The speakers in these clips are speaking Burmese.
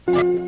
မ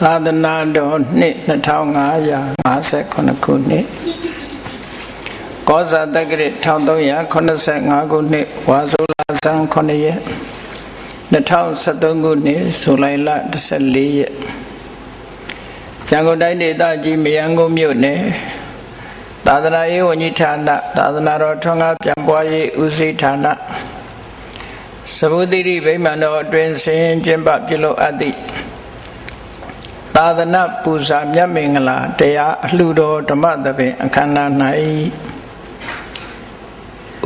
သာသနာတော်နှစ်2559ခုနှစ်ကောဇာတက္ကရာ1385ခုနှစ်ဝါဆိုလဆန်း9ရက်2013ခုနှစ်ဇူလိုင်လ14ရက်ရန်ကုန်တိုင်းဒေသကြီးမရမ်းကုန်းမြို့နယ်သာသနာရေးဝန်ကြီးဌာနသာသနာတော်ထွန်းကားပြန်ပွားရေးဦးစီးဌာနသဗ္ဗတိရိဗိမာန်တော်အတွင်ဆင်ကျင်းပပြုလုပ်အပ်သည့်သာသနာပူဇာမြတ်မင်္ဂလာတရားအလှူတော်ဓမ္မသဘင်အခမ်းအနား၌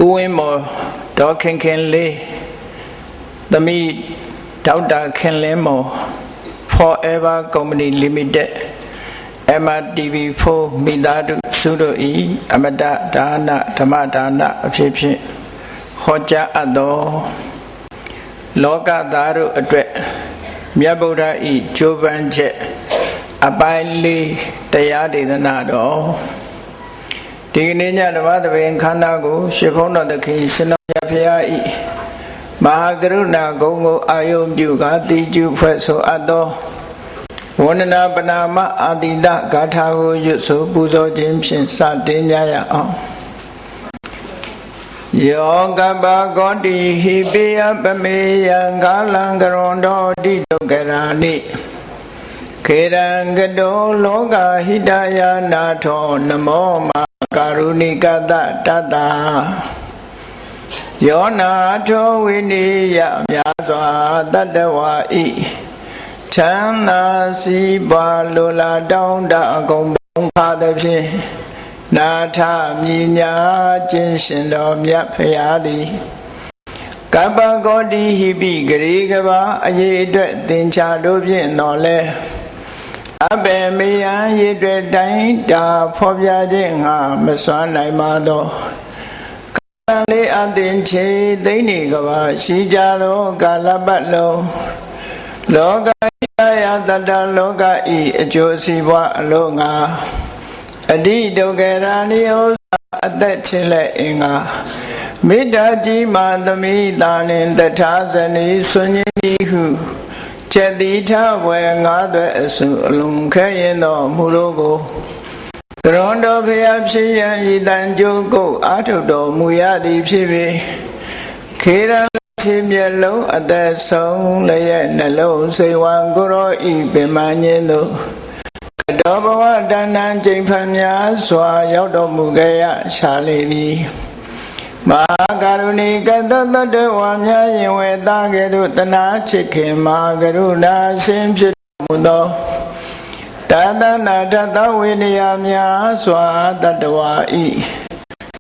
ဥဝင်းမော်ဒေါ်ခင်ခင်လေးသမီးဒေါက်တာခင်လင်းမော် Forever Company Limited MRTV4 မိသားစုတို့၏အမတဒါနဓမ္မဒါနအဖြစ်ဖြင့်ဟောကြားအပ်သောလောကသားတို့အတွက်မြတ်ဗုဒ္ဓ၏ကြိုးပမ်းချက်အပိုင်းလေးတရားဒေသနာတော်ဒီကနေ့ညဓမ္မသဘင်ခန္ဓာကိုရှင်ဘုန်းတော်သခင်ရှင်တော်မြတ်ဖရာ၏မဟာကရုဏာဂုဏ်ကိုအာယုံပြုကာတိကျဖွဲ့ဆိုအပ်သောဝန္ဒနာပနာမအာတိတဂါထာကိုရွတ်ဆိုပူဇော်ခြင်းဖြင့်စတင်ကြရအောင်ယောကပကောတိဟိပိယပမေယံကာလံကရွန်တော်တိဒုက္ခရာနိခေရံကတောလောကဟိတယနာထောနမောမကာရုဏိကတတတယောနာထောဝိနိယမြာစွာတတ္တဝါဤချမ်းသာစီးပွားလိုလားတောင်းတအကုန်ပေါင်းခါသဖြင့်နာထမြညာခြင်းရှင်တော်မြတ်ဖရာသည်ကပ္ပကောတိဟိပိဂရေကဘာအရေးအတွက်သင်္ချာတို့ဖြင့်တော်လဲအဘယ်မေယံရည်တွေတိုင်းတာဖော်ပြခြင်းငါမစွမ်းနိုင်ပါသောကံလေးအသင်ချေသိနေကဘာရှိကြသောကာလပတ်လုံးလောကယတတလောကဤအကျိုးစီးပွားအလို့ငါအဓိဒုက္ခရာနိယောအသက်ချစ်လက်အင်္ဂါမေတ္တာကြီးမှသမီးသာလင်တထာဇနီဆွန်ကြီးဤဟုချက်တိထဝေငါးသွဲအစုအလုံးခဲရင်တော်မူလို့ကိုကရွန်တော်ဖျားဖြစ်ရန်ဤတန်ကြိုးကိုအာထုတော်မူရသည်ဖြစ်ပေခေရန်ချင်းမျက်လုံးအသက်ဆုံးလျက်နှလုံးစိတ်ဝံကိုရောဤပင်မညင်းတို့ကတောဘဝတဏ္ဍကျိန်ဖန်များစွာရောက်တော်မူခဲ့ရရှာလေပြီမဟာကရုဏီကတတတဝါများရင်ဝေသားကဲ့သို့တနာချစ်ခင်မဟာကရုဏာရှင်ဖြစ်မူသောတသနာတသဝိနည်းများစွာတတဝါဤ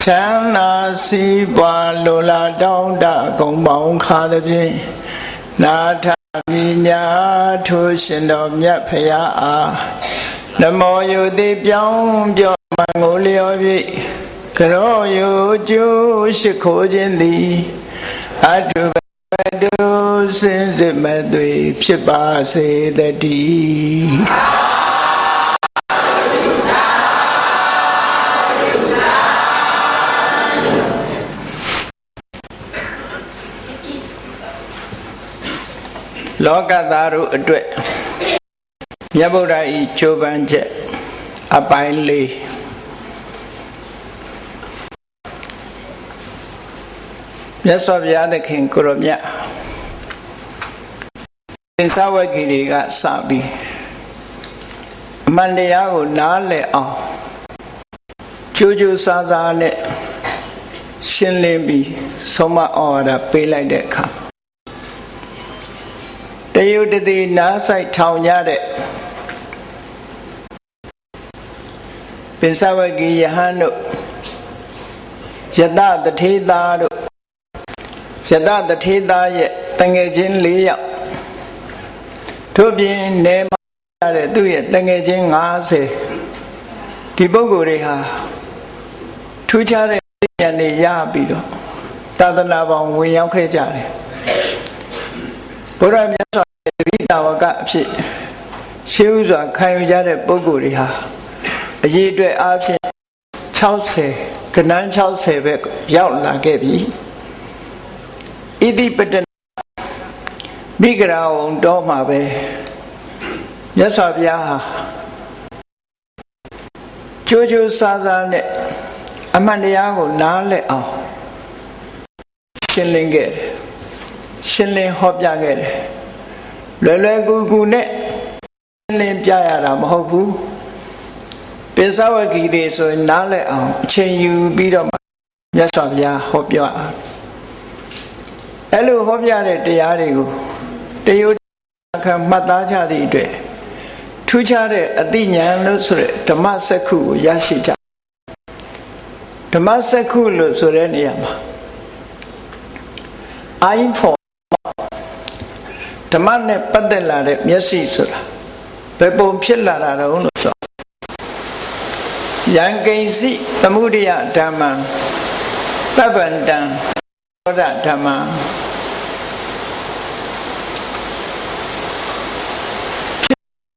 ချမ်းသာစီးပွားလိုလားတောင်းတဂုံပေါင်းခါသဖြင့်နာထမြညာထိုရှင်တော်မြတ်ဖရာအားနမောယုတိပြောင်းပြောမှန်ကိုလျော်၍ကရောယုကျိုးရှိခိုးခြင်းသည်အတုပတုစင်စစ်မဲ့သွေဖြစ်ပါစေတည်းလောကသားတို့အတွက်မြတ်ဗုဒ္ဓ၏ကြိုးပမ်းချက်အပိုင်းလေးမြတ်စွာဘုရားသခင်ကိုရောမြတ်သင်္သဝဂီတွေကစပြီးအမှန်တရားကိုနားလည်အောင်ကြိုးကြိုးစားစားနဲ့ရှင်းလင်းပြီးဆုံးမဩဝါဒပေးလိုက်တဲ့အခါတယုတတိနားဆိုင်ထောင်ကြတဲ့ပင်စဝဂီယဟန်တို့ယတတထေသာတို့ယတတထေသာရဲ့တငယ်ချင်း၄ယောက်ထို့ပြင်နေမှာရတဲ့သူ့ရဲ့တငယ်ချင်း50ဒီပုဂ္ဂိုလ်တွေဟာထူးခြားတဲ့ဉာဏ်တွေရပြီးတော့သာသနာပေါင်းဝင်ရောက်ခဲ့ကြတယ်ဘုရားမြတ်စွာဘုရားတိတာဝကအဖြစ်ရှေးဥစွာခံယူကြတဲ့ပုဂ္ဂိုလ်တွေဟာအရေးအတွက်အားဖြင့်60ကဏ္ဍ60ပဲရောက်လာခဲ့ပြီဣတိပတ္တမိဂရာဝံတော်မှာပဲ မြတ်စွာဘုရားဟာကြိုးကြိုးစားစားနဲ့အမှန်တရားကိုနားလည်အောင်ရှင်းလင်းခဲ့တယ်ရှင်းလင်းဟောပြခဲ့တယ်လွယ်လွယ်ကူကူနဲ့ရှင်းလင်းပြရတာမဟုတ်ဘူးပိဿဝဂီတွေဆိုရင်နားလည်အောင်အချိန်ယူပြီးတော့မြတ်စွာဘုရားဟောပြအဲ့လိုဟောပြတဲ့တရားတွေကိုတယုတ်ခံမှတ်သားကြသည့်အတွက်ထူးခြားတဲ့အသိဉာဏ်လို့ဆိုတဲ့ဓမ္မစက္ခုကိုရရှိကြဓမ္မစက္ခုလို့ဆိုတဲ့နေရာမှာအာယုဖောဓမ္မနဲ့ပတ်သက်လာတဲ့မျက်စိဆိုတာဘယ်ပုံဖြစ်လာတာတော့လို့ဆိုယံကိဉ္စီသမုဒယဓမ္မံသဗ္ဗန္တံသောဒဓမ္မံ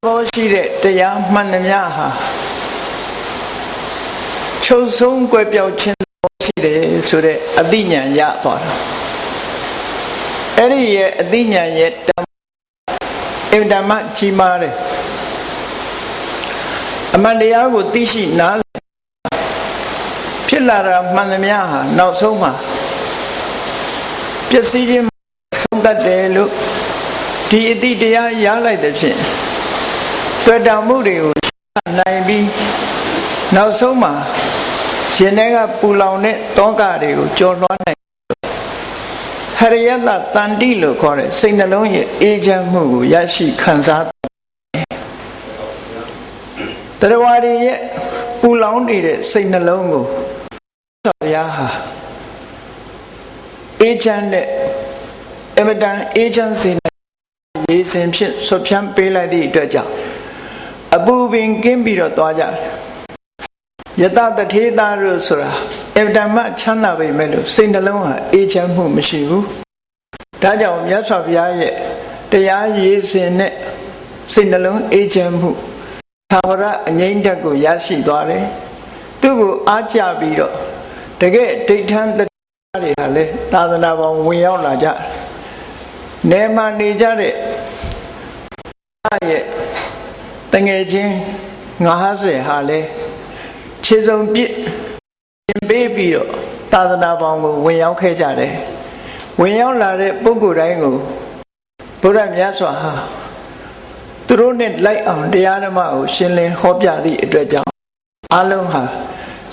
ဘောရှိတဲ့တရားမှန်သမျှဟာချုပ်ဆုံးကွယ်ပြောက်ခြင်းရှိတယ်ဆိုတဲ့အသိဉာဏ်ရသွားတာအဲ့ဒီရဲ့အသိဉာဏ်ရဲ့အင်ဓမ္မကြီးမားတယ်အမှန်တရားကိုသိရှိနားဖြစ်လာတာမှန်သမျှဟာနောက်ဆုံးမှာပျက်စီးခြင်းဆုံးတတ်တယ်လို့ဒီအသိတရားရလိုက်တဲ့ဖြင့်တွေ့တာမှုတွေကိုနိုင်ပြီးနောက်ဆုံးမှာရှင်ထဲကပူလောင်တဲ့တောကတွေကိုကျော်လွှားနိုင်ဟရိယတတန်တိလို့ခေါ်တဲ့စိတ်နှလုံးရဲ့အေးချမ်းမှုကိုရရှိခံစားတရားဝါတွေရဲ့ပူလောင်နေတဲ့စိတ်နှလုံးကိုသောဘုရားဟာအေးချမ်းတဲ့အမတန်အေးချမ်းစေတဲ့ရေစင်ဖြစ်ဆွဖြန်းပေးလိုက်သည့်အတွက်ကြောင့်အပူပင်ကင်းပြီးတော့သွားကြတယ်ယတတထေသာတို့ဆိုတာအမတန်မှချမ်းသာပေမဲ့လို့စိတ်နှလုံးဟာအေးချမ်းမှုမရှိဘူးဒါကြောင့်မြတ်စွာဘုရားရဲ့တရားရေစင်နဲ့စိတ်နှလုံးအေးချမ်းမှုသာဝရအငြိမ့်တက်ကိုရရှိသွားတယ်သူ့ကိုအားကြပြီးတော့တကယ်ဒိဋ္ဌံတရားတွေဟာလေသာသနာပေါင်းဝင်ရောက်လာကြနေမှနေကြတဲ့ရဲ့တငယ်ချင်း90ဟာလေခြေစုံပြစ်ပြင်ပေးပြီးတော့သာသနာပေါင်းကိုဝင်ရောက်ခဲ့ကြတယ်ဝင်ရောက်လာတဲ့ပုဂ္ဂိုလ်တိုင်းကိုဘုရားမြတ်စွာဟာသူတို့နဲ့လိုက်အောင်တရားဓမ္မကိုရှင်းလင်းဟောပြသည့်အတွက်ကြောင့်အလုံးဟာ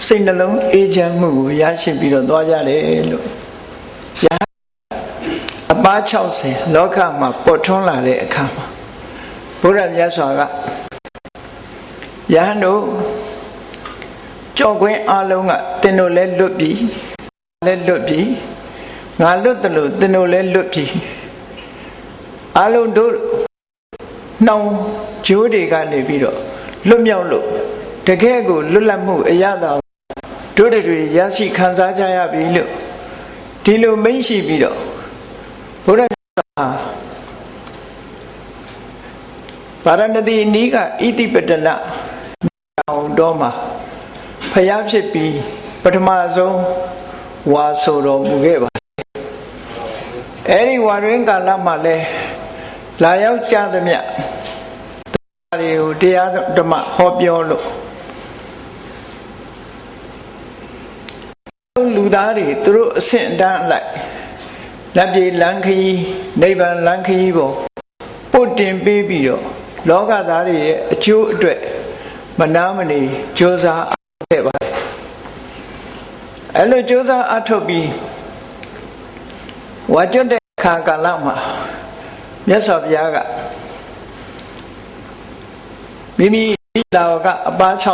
စိတ်နှလုံးအေးချမ်းမှုကိုရရှိပြီးတော့သွားကြတယ်လို့အပါး60လောကမှာပေါ်ထွန်းလာတဲ့အခါမှာဘုရားမြတ်စွာကယဟန်တို့ကြော့ခွင်းအလုံးကသင်တို့လည်းလွတ်ပြီလည်းလွတ်ပြီငါလွတ်တယ်လို့သင်တို့လည်းလွတ်ပြီအလုံးတို့နှောင်ဂျိုးတွေကနေပြီးတော့လွတ်မြောက်လို့တကယ်ကိုလွတ်လပ်မှုအရသာတို့တွေရရှိခံစားကြရပြီလို့ဒီလိုမိန့်ရှိပြီးတော့ဘုရားဗာရဏသီအနီးကဣတိပတနအောင်တော်မှာဖျားဖြစ်ပြီးပထမဆုံးဝါဆိုတော်မူခဲ့ပါအဲ့ဒီဝါရင်းကာလမှာလဲလာရောက်ကြသမျှတွေကိုတရားဓမ္မဟောပြောလို့လူသားတွေသူတို့အဆင့်အတန်းအလိုက်လက်ပြေလမ်းခရီးနိဗ္ဗာန်လမ်းခရီးပေါ်ပို့တင်ပေးပြီးတော့လောကသားတွေရဲ့အကျိုးအတွက်မနာမနေကြိုးစားအားထုတ်ခဲ့ပါတယ်အဲ့လိုကြိုးစားအားထုတ်ပြီးဝါကျွတ်တဲ့ခါကာလမှာမြတ်စွာဘုရားကမိမိလာကအပါး60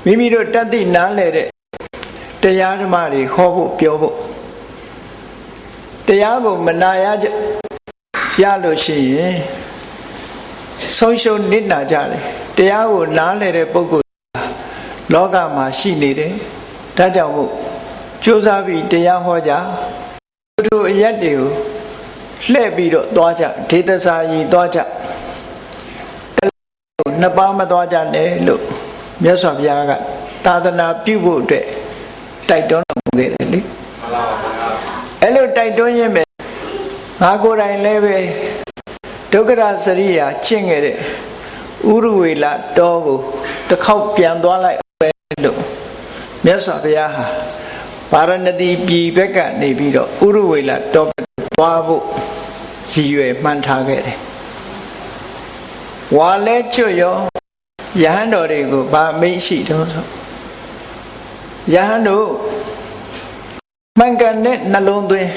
မိမိတို့တတ်သိနားလည်တဲ့တရားဓမ္မတွေဟောဖို့ပြောဖို့တရားကိုမနာရလို့ရှိရင်ဆုံးရှုံးနစ်နာကြတယ်တရားကိုနားလည်တဲ့ပုဂ္ဂိုလ်လောကမှာရှိနေတယ်ဒါကြောင့်မို့ကြိုးစားပြီးတရားဟောကြတို့အရက်တွေကိုလှည့်ပြီးတော့သွားကြဒေသစာကြီးသွားကြနှစ်ပါးမသွားကြနဲ့လို့မြတ်စွာဘုရားကသာသနာပြုဖို့အတွက်တိုက်တွန်းတော်မူခဲ့တယ်လေအဲ့လိုတိုက်တွန်းရင်းပဲငါကိုယ်တိုင်လည်းပဲ ဒုက္ခရစရိယာကျင့်ခဲ့တဲ့ဥရဝေလတောကိုတစ်ခေါက်ပြန်သွားလိုက်ပဲလို့မြတ်စွာဘုရားဟာပါရဏသီပြည်ဘက်ကနေပြီးတော့ဥရဝေလတောဘက်သွားဖို့ရည်ရွယ်မှန်းထားခဲ့တယ်ဝါလဲကျွတ်ရောယဟန်တော်တွေကိုဗာမိတ်ရှိတော့ဆိုယဟန်တို့မှန်ကန်တဲ့နှလုံးသွင်း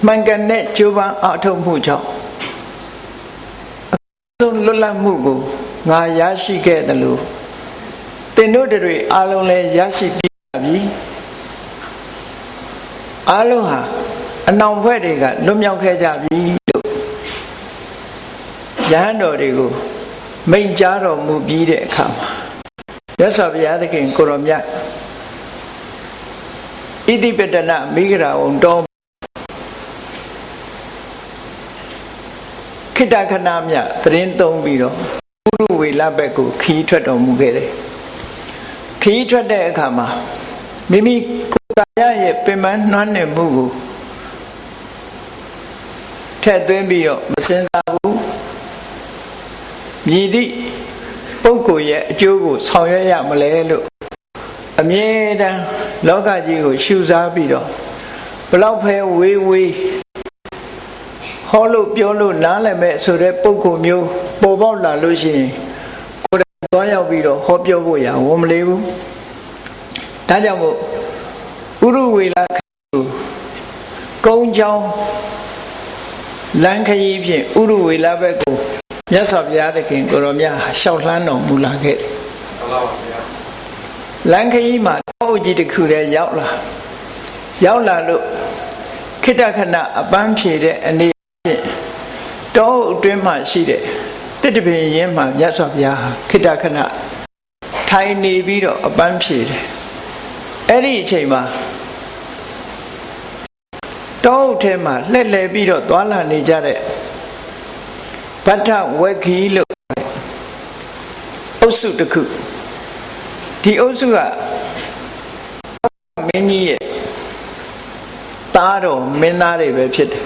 မှန်ကန်တဲ့ကြိုးပမ်းအထောက်မှုကြောင့်အဆုံးလွတ်လပ်မှုကိုငါရရှိခဲ့တယ်လို့သင်တို့တွေအားလုံးလည်းရရှိပြီးပြီအားလုံးဟာအနောင်ဘက်တွေကလွတ်မြောက်ခဲ့ကြပြီလို့ယဟန်တော်တွေကိုမိန့်ကြားတော်မူပြီးတဲ့အခါမှာမြတ်စွာဘုရားသခင်ကိုရောမြတ်ဣတိပတနမိဂရာဝံတော်ခိတ္တခဏမြသတင်းသုံးပြီးတော့ဥရဝေလဘက်ကိုခီးထွက်တော်မူခဲ့တယ်ခီးထွက်တဲ့အခါမှာမိမိကိုယ်ကာယရဲ့ပင်ပန်းနှွမ်းနယ်မှုကိုထည့်သွင်းပြီးတော့မစင်စားဘူးမြည်သည့်ပုဂ္ဂိုလ်ရဲ့အကျိုးကိုဆောင်ရွက်ရမလဲလို့အမြဲတမ်းလောကကြီးကိုရှုစားပြီးတော့ဘလောက်ဖဲဝေးဝေးဟောလို့ပြောလို့နားလည်မဲ့ဆိုတဲ့ပုဂ္ဂိုလ်မျိုးပေါ်ပေါက်လာလို့ရှိရင်ကိုယ်တိုင်သွားရောက်ပြီးတော့ဟောပြောဖို့ရဝန်မလေးဘူးဒါကြောင့်မို့ဥရဝေလကုန်းချောင်းလမ်းခရီးဖြင့်ဥရဝေလဘက်ကိုမြတ်စွာဘုရားသခင်ကိုရောမြတ်လျှောက်လှမ်းတော်မူလာခဲ့တယ်။မှန်ပါဗျာ။လမ်းခရီးမှာတောအုပ်ကြီးတစ်ခုတည်းရောက်လာလို့ခိတ္တခဏအပန်းဖြေတဲ့အနေဖြင့်တောအုပ်အတွင်းမှာရှိတဲ့တစ်တပင်ရင်းမှာမြတ်စွာဘုရားဟာခိတ္တခဏထိုင်နေပြီးတော့အပန်းဖြေတယ်။အဲ့ဒီအချိန်မှာတောအုပ်ထဲမှာလှည့်လည်ပြီးတော့သွာလာနေကြတဲ့ဗတ္ထဝက္ခီလို့အုပ်စုတစ်ခုဒီအုပ်စုကမင်းကြီးရဲ့သားတော်မင်းသားတွေပဲဖြစ်တယ်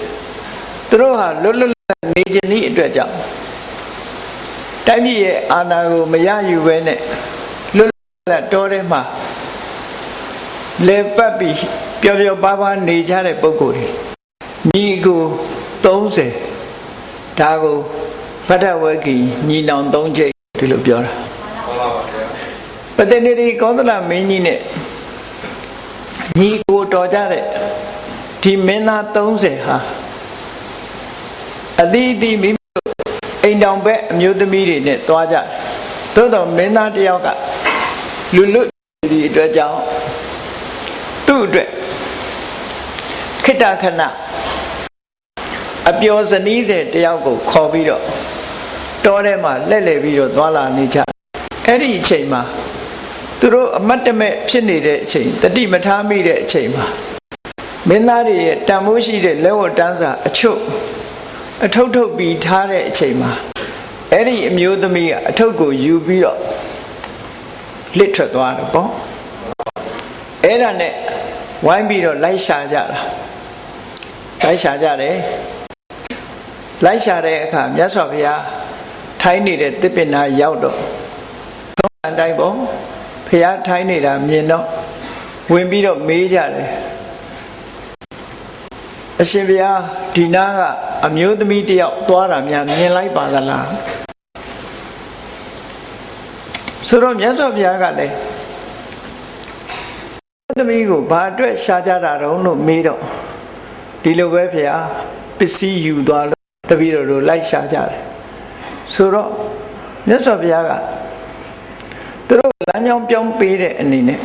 သူတို့ဟာလွတ်လွတ်နေခြင်းဤအတွက်ကြောင့်တိုင်းပြည်ရဲ့အာဏာကိုမရယူဘဲနဲ့လွတ်လပ်တော်ထဲမှာလေပတ်ပြီးပျော်ပျော်ပါးပါးနေကြတဲ့ပုဂ္ဂိုလ်တွေညီကို30ဒါကိုဗတ္ထဝက္ခီညီနောင်3ချိန်ဒီလိုပြောတာပတ္တနိတိကောသလမင်းကြီးနဲ့ညီကိုတော်ကြတဲ့ဒီမင်းသား30ဟာအသီးသီးမိမိတို့အိမ်တောင်ဘက်အမျိုးသမီးတွေနဲ့တွားကြတယ်သို့တော်မင်းသားတယောက်ကလူဒီအတွက်ကြောင့်သူ့အတွက်ခိတ္တခဏအပျော်ဇနီးတဲ့တယောက်ကိုခေါ်ပြီးတော့တောထဲမှာလှည့်လည်ပြီးတော့သွာလာနေကြအဲ့ဒီအချိန်မှာသူတို့အမတ်တမဲ့ဖြစ်နေတဲ့အချိန်တတိမထားမိတဲ့အချိန်မှာမင်းသားတွေရဲ့တန်မိုးရှိတဲ့လက်ဝတ်တန်းစာအချုပ်အထုပ်ထုတ်ပြီးထားတဲ့အချိန်မှာအဲ့ဒီအမျိုးသမီးကအထုပ်ကိုယူပြီးတော့လစ်ထွက်သွားတယ်ပေါ့အဲ့ဒါနဲ့ဝိုင်းပြီးတော့လိုက်ရှာကြတာလိုက်ရှာကြတယ်လိုက်ရှာတဲ့အခါမြတ်စွာဘုရားထိုင်းနေတဲ့တစ်ပင်နာရောက်တော့ထုံးအတိုင်းပေါ့ဘုရားထိုင်းနေတာမြင်တော့ဝင်ပြီးတော့မေးကြတယ်အရှင်ဘုရားဒီနားကအမျိုးသမီးတယောက်သွားတာများမြင်လိုက်ပါသလားဆိုတော့မြတ်စွာဘုရားကလည်းသမီးကိုဘာအတွက်ရှာကြတာတုံးလို့မေးတော့ဒီလိုပဲဘုရားပစ္စည်းယူသွားလို့တပည့်တော်တို့လိုက်ရှာကြတယ်ဆိုတော့မြတ်စွာဘုရားကသူတို့လမ်းကြောင်းပြောင်းပေးတဲ့အနေနဲ့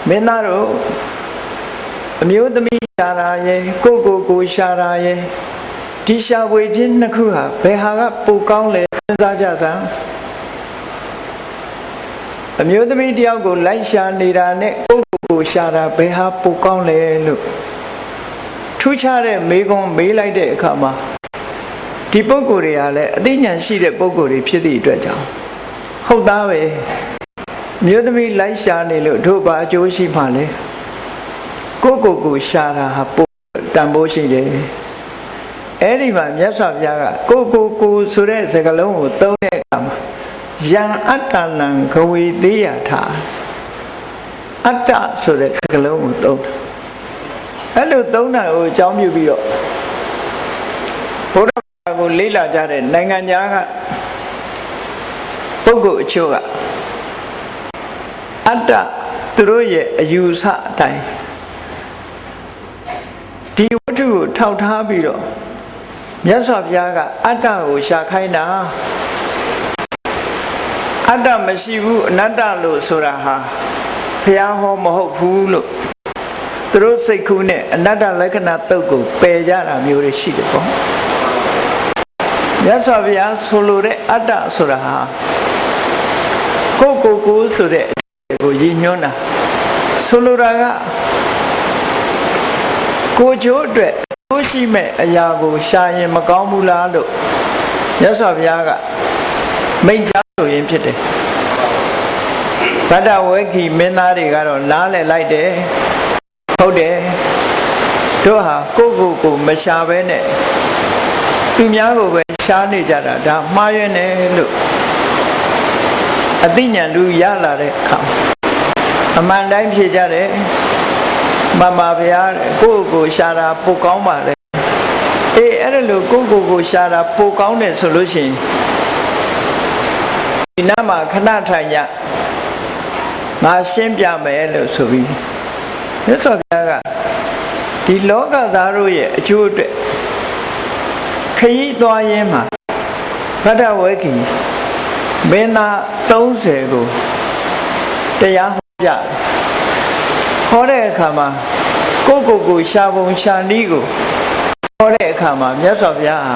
မင်းသားတို့အမျိုးသမီးရှာတာရဲ့ကိုရှာတာရဲ့ဒီရှာဖွေခြင်းနှစ်ခုဟာဘယ်ဟာကပိုကောင်းလဲစဉ်းစားကြစမ်းအမျိုးသမီးတယောက်ကိုလိုက်ရှာနေတာနဲ့ကိုရှာတာဘယ်ဟာပိုကောင်းလဲလို့ထူးခြားတဲ့မေးခွန်းမေးလိုက်တဲ့အခါမှာဒီပုဂ္ဂိုလ်တွေကလည်းအသိဉာဏ်ရှိတဲ့ပုဂ္ဂိုလ်တွေဖြစ်သည့်အတွက်ကြောင့်ဟုတ်သားပဲမြို့သမီးလိုက်ရှာနေလို့တို့ဘာအကျိုးရှိမှလဲကိုရှာတာဟာပိုတန်ဖိုးရှိတယ် အဲ့ဒီမှာမြတ်စွာဘုရားကကိုဆိုတဲ့စကားလုံးကိုသုံးတဲ့အခါမှာယံအတ္တနံခဝေသေးယထာအတ္တဆိုတဲ့စကားလုံးကိုသုံးတယ်အဲ့လိုသုံးတာကိုအကြောင်းပြုပြီးတော့ဘုရားဘာသာကိုလေ့လာကြတဲ့နိုင်ငံခြားကပုဂ္ဂိုလ်အချို့ကအတ္တသူတို့ရဲ့အယူဆအတိုင်းဒီဝတ္ထုကိုထောက်ထားပြီးတော့မြတ်စွာဘုရားကအတ္တကိုရှာခိုင်းတာအတ္တမရှိဘူးအနတ္တလို့ဆိုတာဟာဘုရားဟောမဟုတ်ဘူးလို့သူတို့စိတ်ကူးနဲ့အနတ္တလက္ခဏာတုတ်ကိုပယ်ကြတာမျိုးတွေရှိတယ်ပေါ့မြတ်စွာဘုရားဆိုလိုတဲ့အတ္တဆိုတာဟာကိုဆိုတဲ့ကိုရည်ညွှန်းတာဆိုလိုတာကကိုကျိုးအတွက်ကိုရှိမဲ့အရာကိုရှာရင်မကောင်းဘူးလားလို့မြတ်စွာဘုရားကမိန့်ကြားဆိုရင်ဖြစ်တယ်ဗဒ္ဒဝေခိမင်းသားတွေကတော့နားလည်လိုက်တယ်ဟုတ်တယ်တို့ဟာကိုမရှာဘဲနဲ့သူများကိုပဲရှားနေကြတာဒါမှားရွံ့တယ်လို့အသိဉာဏ်လူရလာတဲ့အခါအမှန်တိုင်းဖြေကြတယ်မမဗျာကိုရှာတာပိုကောင်းပါလေအေးအဲ့ဒါလို့ကိုရှာတာပိုကောင်းတယ်ဆိုလို့ရှိရင်ဒီနားမှာခဏထိုင်ရငါရှင်းပြမယ်လို့ဆိုပြီးမြတ်စွာဘုရားကဒီလောကသားတို့ရဲ့အကျိုးအတွက်ခရီးသွားရင်းမှာဗဒ္ဒဝေကိမင်းသား30ကိုတရားဟောပြတယ်ဟောတဲ့အခါမှာကိုရှာပုံရှာနည်းကိုဟောတဲ့အခါမှာမြတ်စွာဘုရားဟာ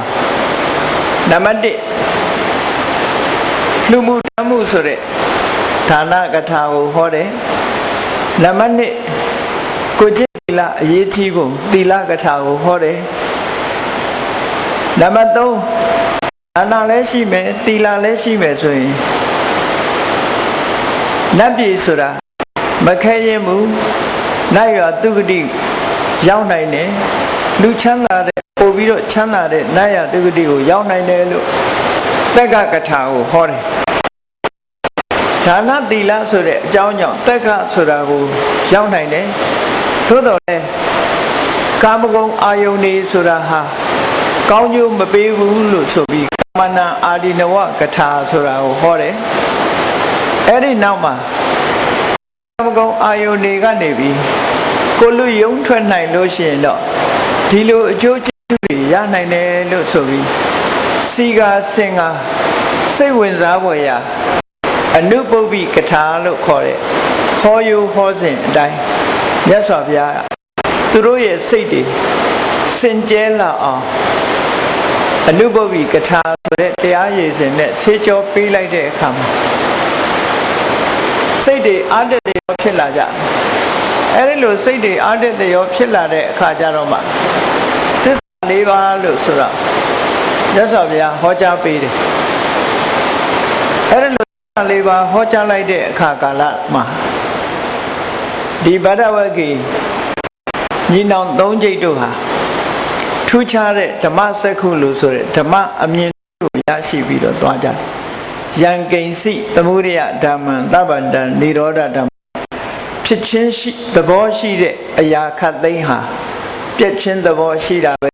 နံပါတ်1လူမှုတမှုဆိုတဲ့ဌာနကထာကိုဟောတယ်နံပါတ်2ကိုကျင့်သီလအရေးကြီးပုံသီလကထာကိုဟောတယ်နံပါတ်3ဒါနလည်းရှိမယ်သီလလည်းရှိမယ်ဆိုရင်နတ်ပြည်ဆိုတာမခဲရင်ဘူးနိုင်ရသူဂတိရောက်နိုင်တယ်လူချမ်းသာတဲ့ပို့ပြီးတော့ချမ်းသာတဲ့နိုင်ရသူဂတိကိုရောက်နိုင်တယ်လို့တက္ကကထာကိုဟောတယ်ဒါနသီလဆိုတဲ့အကြောင်းကြောင့်တက္ကဆိုတာကိုရောက်နိုင်တယ်သို့တော်လည်းကာမဂုဏ်အာယုန်နေဆိုတာဟာကောင်းကျိုးမပေးဘူးလို့ဆိုပြီးကာမနာအာဒီနဝကထာဆိုတာကိုဟောတယ်အဲ့ဒီနောက်မှာကာမဂုဏ်အာယုန်တွေကနေပြီးကိုလူယုံထွက်နိုင်လို့ရှိရင်တော့ဒီလိုအကျိုးကျေးဇူးတွေရနိုင်တယ်လို့ဆိုပြီးစီကာစင်ကာစိတ်ဝင်စားဖွယ်ရာအနုပုပ္ပိကထာလို့ခေါ်တဲ့ဟောယုဟောစဉ်အတိုင်းမြတ်စွာဘုရားကသူတို့ရဲ့စိတ်တွေစင်ကြဲလာအောင်အနုပုပ္ပိကထာဆိုတဲ့တရားရည်စဉ်နဲ့ဆေးကြောပေးလိုက်တဲ့အခါမှာစိတ်တွေအားတက်တယ်ရောဖြစ်လာကြအဲ့ဒီလိုစိတ်တွေအားတက်တယ်ရောဖြစ်လာတဲ့အခါကျတော့မှသစ္စာ၄ပါးလို့ဆိုတော့မြတ်စွာဘုရားဟောကြားပေးတယ်အဲ့ဒီလိုသစ္စာ၄ပါးဟောကြားလိုက်တဲ့အခါကာလမှာဒီဗဒ္ဒဝဂ္ဂီညီနောင်၃ကျိတ်တို့ဟာထူးခြားတဲ့ဓမ္မစက္ခုလို့ဆိုတဲ့ဓမ္မအမြင်ကိုရရှိပြီးတော့သွားကြတယ်ယံကိဉ္စိသမုဒယဓမ္မံသဗ္ဗန္တံនិရောဓဓမ္မဖြစ်ချင်းရှိသဘောရှိတဲ့အရာခတ်သိမ်းဟာပြည့်ချင်းသဘောရှိတာပဲ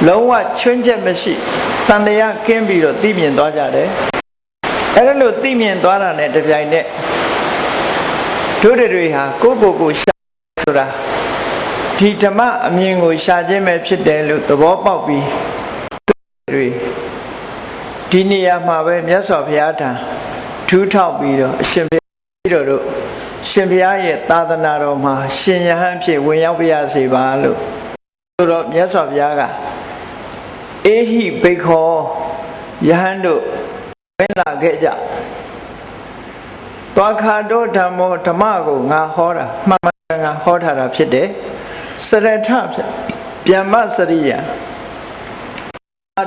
လုံးဝချွင်းချက်မရှိတန်တရားကင်းပြီးတော့သိမြင်သွားကြတယ်အဲ့ဒါလို့သိမြင်သွားတာနဲ့တပြိုင်နက်တို့တွေဟာကိုရှာဆိုတာဒီဓမ္မအမြင်ကိုရှာခြင်းပဲဖြစ်တယ်လို့သဘောပေါက်ပြီးတွေဒီနေရာမှာပဲမြတ်စွာဘုရားထံထူးထောက်ပြီးတော့အရှင်ဘုရားတို့ရှင်ဘုရားရဲ့သာသနာတော်မှာရှင်ယဟန်ဖြစ်ဝင်ရောက်ပြရစေပါလို့ဆိုတော့မြတ်စွာဘုရားကအေဟိဘိခောယဟန်တို့ဝင်လာခဲ့ကြသွားခါတော့ဓမ္မောဓမ္မကိုငါဟောတာမှန်မှန်ငါဟောထားတာဖြစ်တယ်စရထပြန်မစရိယ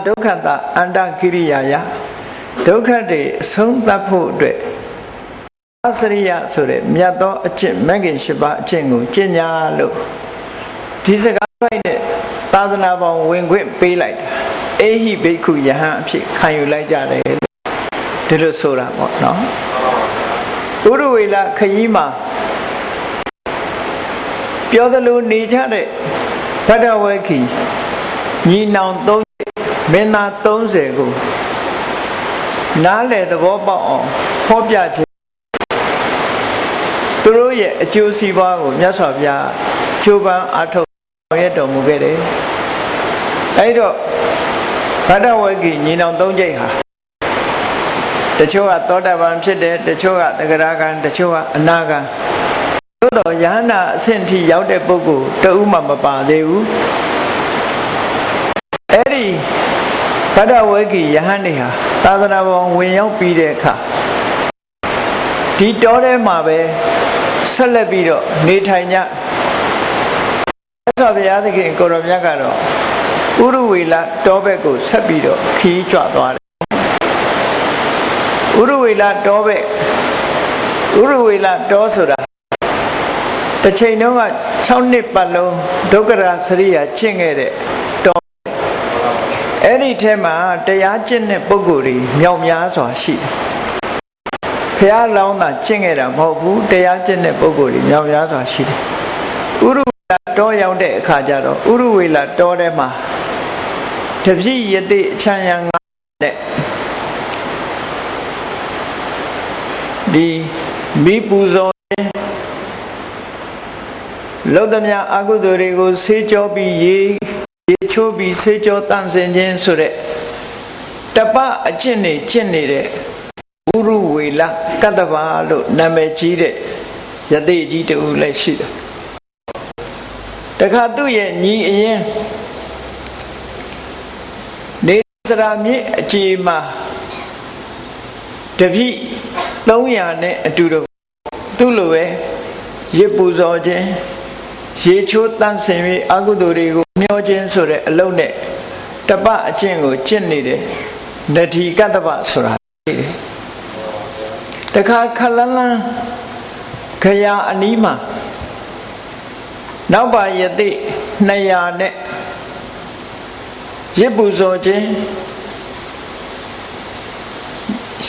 ဒုက္ခတအန္တကိရိယာယဒုက္ခတွေအဆုံးသတ်ဖို့အတွက်အစရိယဆိုတဲ့မြတ်သောအကျင့်မဂ္ဂင်၈ပါးအကျင့်ကိုကျင့်ကြလို့ဒီစကားလိုက်နဲ့ သာသနာပေါင်းဝင်ခွင့်ပေးလိုက်တာအေဟိဘိက္ခုယဟန်အဖြစ်ခံယူလိုက်ကြတယ်ဒီလိုဆိုတာပေါ့နော်ဥရဝေလခရီးမှာပြောသလိုနေကြတဲ့ဘဒ္ဒဝေခီညီနောင်30မင်းသား30ကိုနားလည်သဘောပေါက်အောင်ဟောပြခြင်းသူတို့ရဲ့အကျိုးစီးပွားကိုမြတ်စွာဘုရားကြိုးပမ်းအားထုတ်ရတော်မူခဲ့တယ်အဲ့တော့ဘဒ္ဒဝေကီညီနောင်3ကျိတ်ဟာတချို့ကသောတာပန်ဖြစ်တယ်တချို့ကသဂရဂံတချို့ကအနာဂံသို့တော်ယဟနာအဆင့်ထိရောက်တဲ့ပုဂ္ဂိုလ်တဦးမှမပါသေးဘူးအဲ့ဒီဘဒ္ဒဝေကီယဟန်တွေဟာသာသနာပေါ်ဝင်ရောက်ပြီးတဲ့အခါဒီတောထဲမှာပဲဆက်လက်ပြီးတော့နေထိုင်ကြမြတ်စွာဘုရားသခင်ကိုရောမြတ်ကတော့ဥရဝေလတောဘက်ကိုဆက်ပြီးတော့ခီးကြွသွားတယ်ဥရဝေလတောဘက်ဥရဝေလတောဆိုတာတစ်ချိန်တုန်းက6နှစ်ပတ်လုံးဒုက္ခရာစရိယာကျင့်ခဲ့တဲ့တောအဲ့ဒီထဲမှာတရားကျင့်တဲ့ပုဂ္ဂိုလ်တွေမြောက်များစွာရှိတယ်ဘုရားလောင်းတာကျင့်ခဲ့တာမဟုတ်ဘူးတရားကျင့်တဲ့ပုဂ္ဂိုလ်တွေမြောက်များစွာရှိတယ်ဥရဝေလတောရောက်တဲ့အခါကျတော့ဥရဝေလတောထဲမှာတပြည့်ယတိအချမ်းရံ9နဲ့ဒီမိပူဇော်လောကမြအကုသိုလ်တွေကိုဆေးကြောပြီးရေချိုးပြီးဆေးကြောတန့်စင်ခြင်းဆိုတဲ့တပအကျင့်နေကျင့်နေတဲ့ဥရဝေလကတ္တဗာလို့နာမည်ကြီးတဲ့ယတိကြီးတူလည်းရှိတယ်တခါသူ့ရဲ့ညီအရင်နေစရာမြစ်အကြေမှာတပြည့်300နဲ့အတူတူသူ့လိုပဲရစ်ပူဇော်ခြင်းရေချိုးတန့်စင်ပြီးအကုသိုလ်တွေကိုမျောခြင်းဆိုတဲ့အလုပ်နဲ့တပအကျင့်ကိုကျင့်နေတယ်နတိကတ္တဗဆိုတာရှိတယ်တခါခလန်းလန်းခရာအနီးမှာနောက်ပါယတိ200နဲ့ရစ်ပူဇော်ခြင်း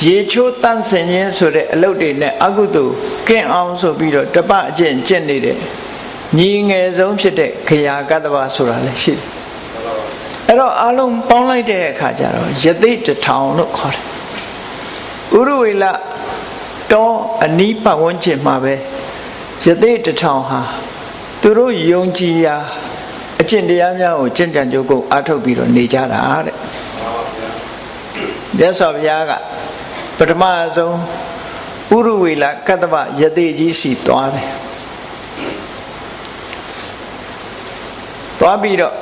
ရေချိုးတန့်စင်ခြင်းဆိုတဲ့အလုပ်တွေနဲ့အကုသိုလ်ကင်းအောင်ဆိုပြီးတော့တပအကျင့်ကျင့်နေတဲ့ညီငယ်ဆုံးဖြစ်တဲ့ခရာကတ္တဗဆိုတာလည်းရှိတယ်အဲ့တော့အလုံးပေါင်းလိုက်တဲ့အခါကျတော့ယသိ1000လို့ခေါ်တယ်ဥရဝေလတောအနီးပတ်ဝန်းကျင်မှာပဲယသိ1000ဟာသူတို့ယုံကြည်ရာအကျင့်တရားများကိုကျင့်ကြံကြိုးကုပ်အားထုတ်ပြီးတော့နေကြတာတဲ့မြတ်စွာဘုရားကပထမဆုံးဥရဝေလကတ္တဗယတိကြီးစီသွားတယ်သွားပြီးတော့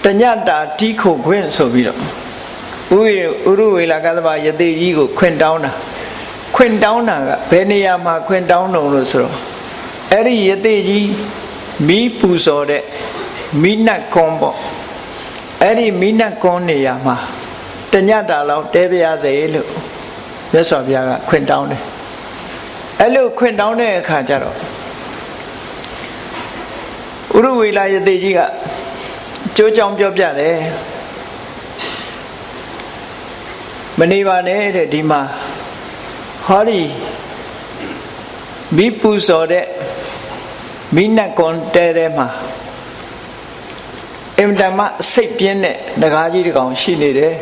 တညတာတီးခုခွင့်ဆိုပြီးတော့ဥရဝေလကတ္တဗယတိကြီးကိုခွင့်တောင်းတာကဘယ်နေရာမှာခွင့်တောင်းတော့လို့ဆိုတော့အဲ့ဒီယတိကြီးမီးပူဇော်တဲ့မိနတ်ကွန်ပေါ့အဲ့ဒီမိနတ်ကွန်နေရာမှာတညတာလောက်တဲပြရစေလို့မြတ်စွာဘုရားကခွင့်တောင်းတယ်အဲ့လိုခွင့်တောင်းတဲ့အခါကျတော့ဥရဝေလယတိကြီးကကြိုးကြောင်ပြောပြတယ်မနေပါနဲ့တဲ့ဒီမှာဟောဒီမိပူဇော်တဲ့မိနတ်ကွန်တဲထဲမှာအင်တမစိတ်ပြင်းတဲ့နဂါးကြီးတစ်ကောင်ရှိနေတယ်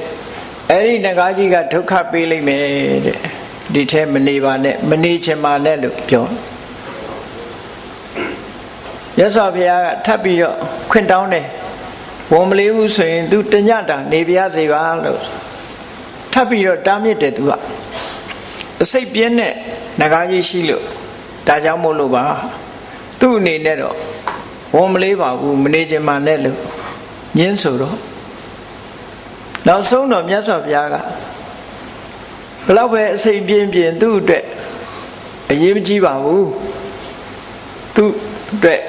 အဲ့ဒီနဂါးကြီးကဒုက္ခပေးလိုက်မယ်တဲ့ဒီထဲမနေပါနဲ့မနေချင်ပါနဲ့လို့ပြောမြတ်စွာဘုရားကထပ်ပြီးတော့ခွင့်တောင်းတယ်ဝန်မလေးဘူးဆိုရင် तू တညတာနေပြရစေပါလို့ထပ်ပြီးတော့တားမြစ်တယ် तू ကအစိတ်ပြင်းတဲ့နဂါးကြီးရှိလို့ဒါကြောင့်မို့လို့ပါသူ့အနေနဲ့တော့ဝန်မလေးပါဘူးမနေချင်ပါနဲ့လို့ညင်းဆိုတော့နောက်ဆုံးတော့မြတ်စွာဘုရားကဘလောက်ပဲအစိတ်ပြင်းပြင်းသူ့အတွက်အရေးမကြီးပါဘူးသူ့အတွက်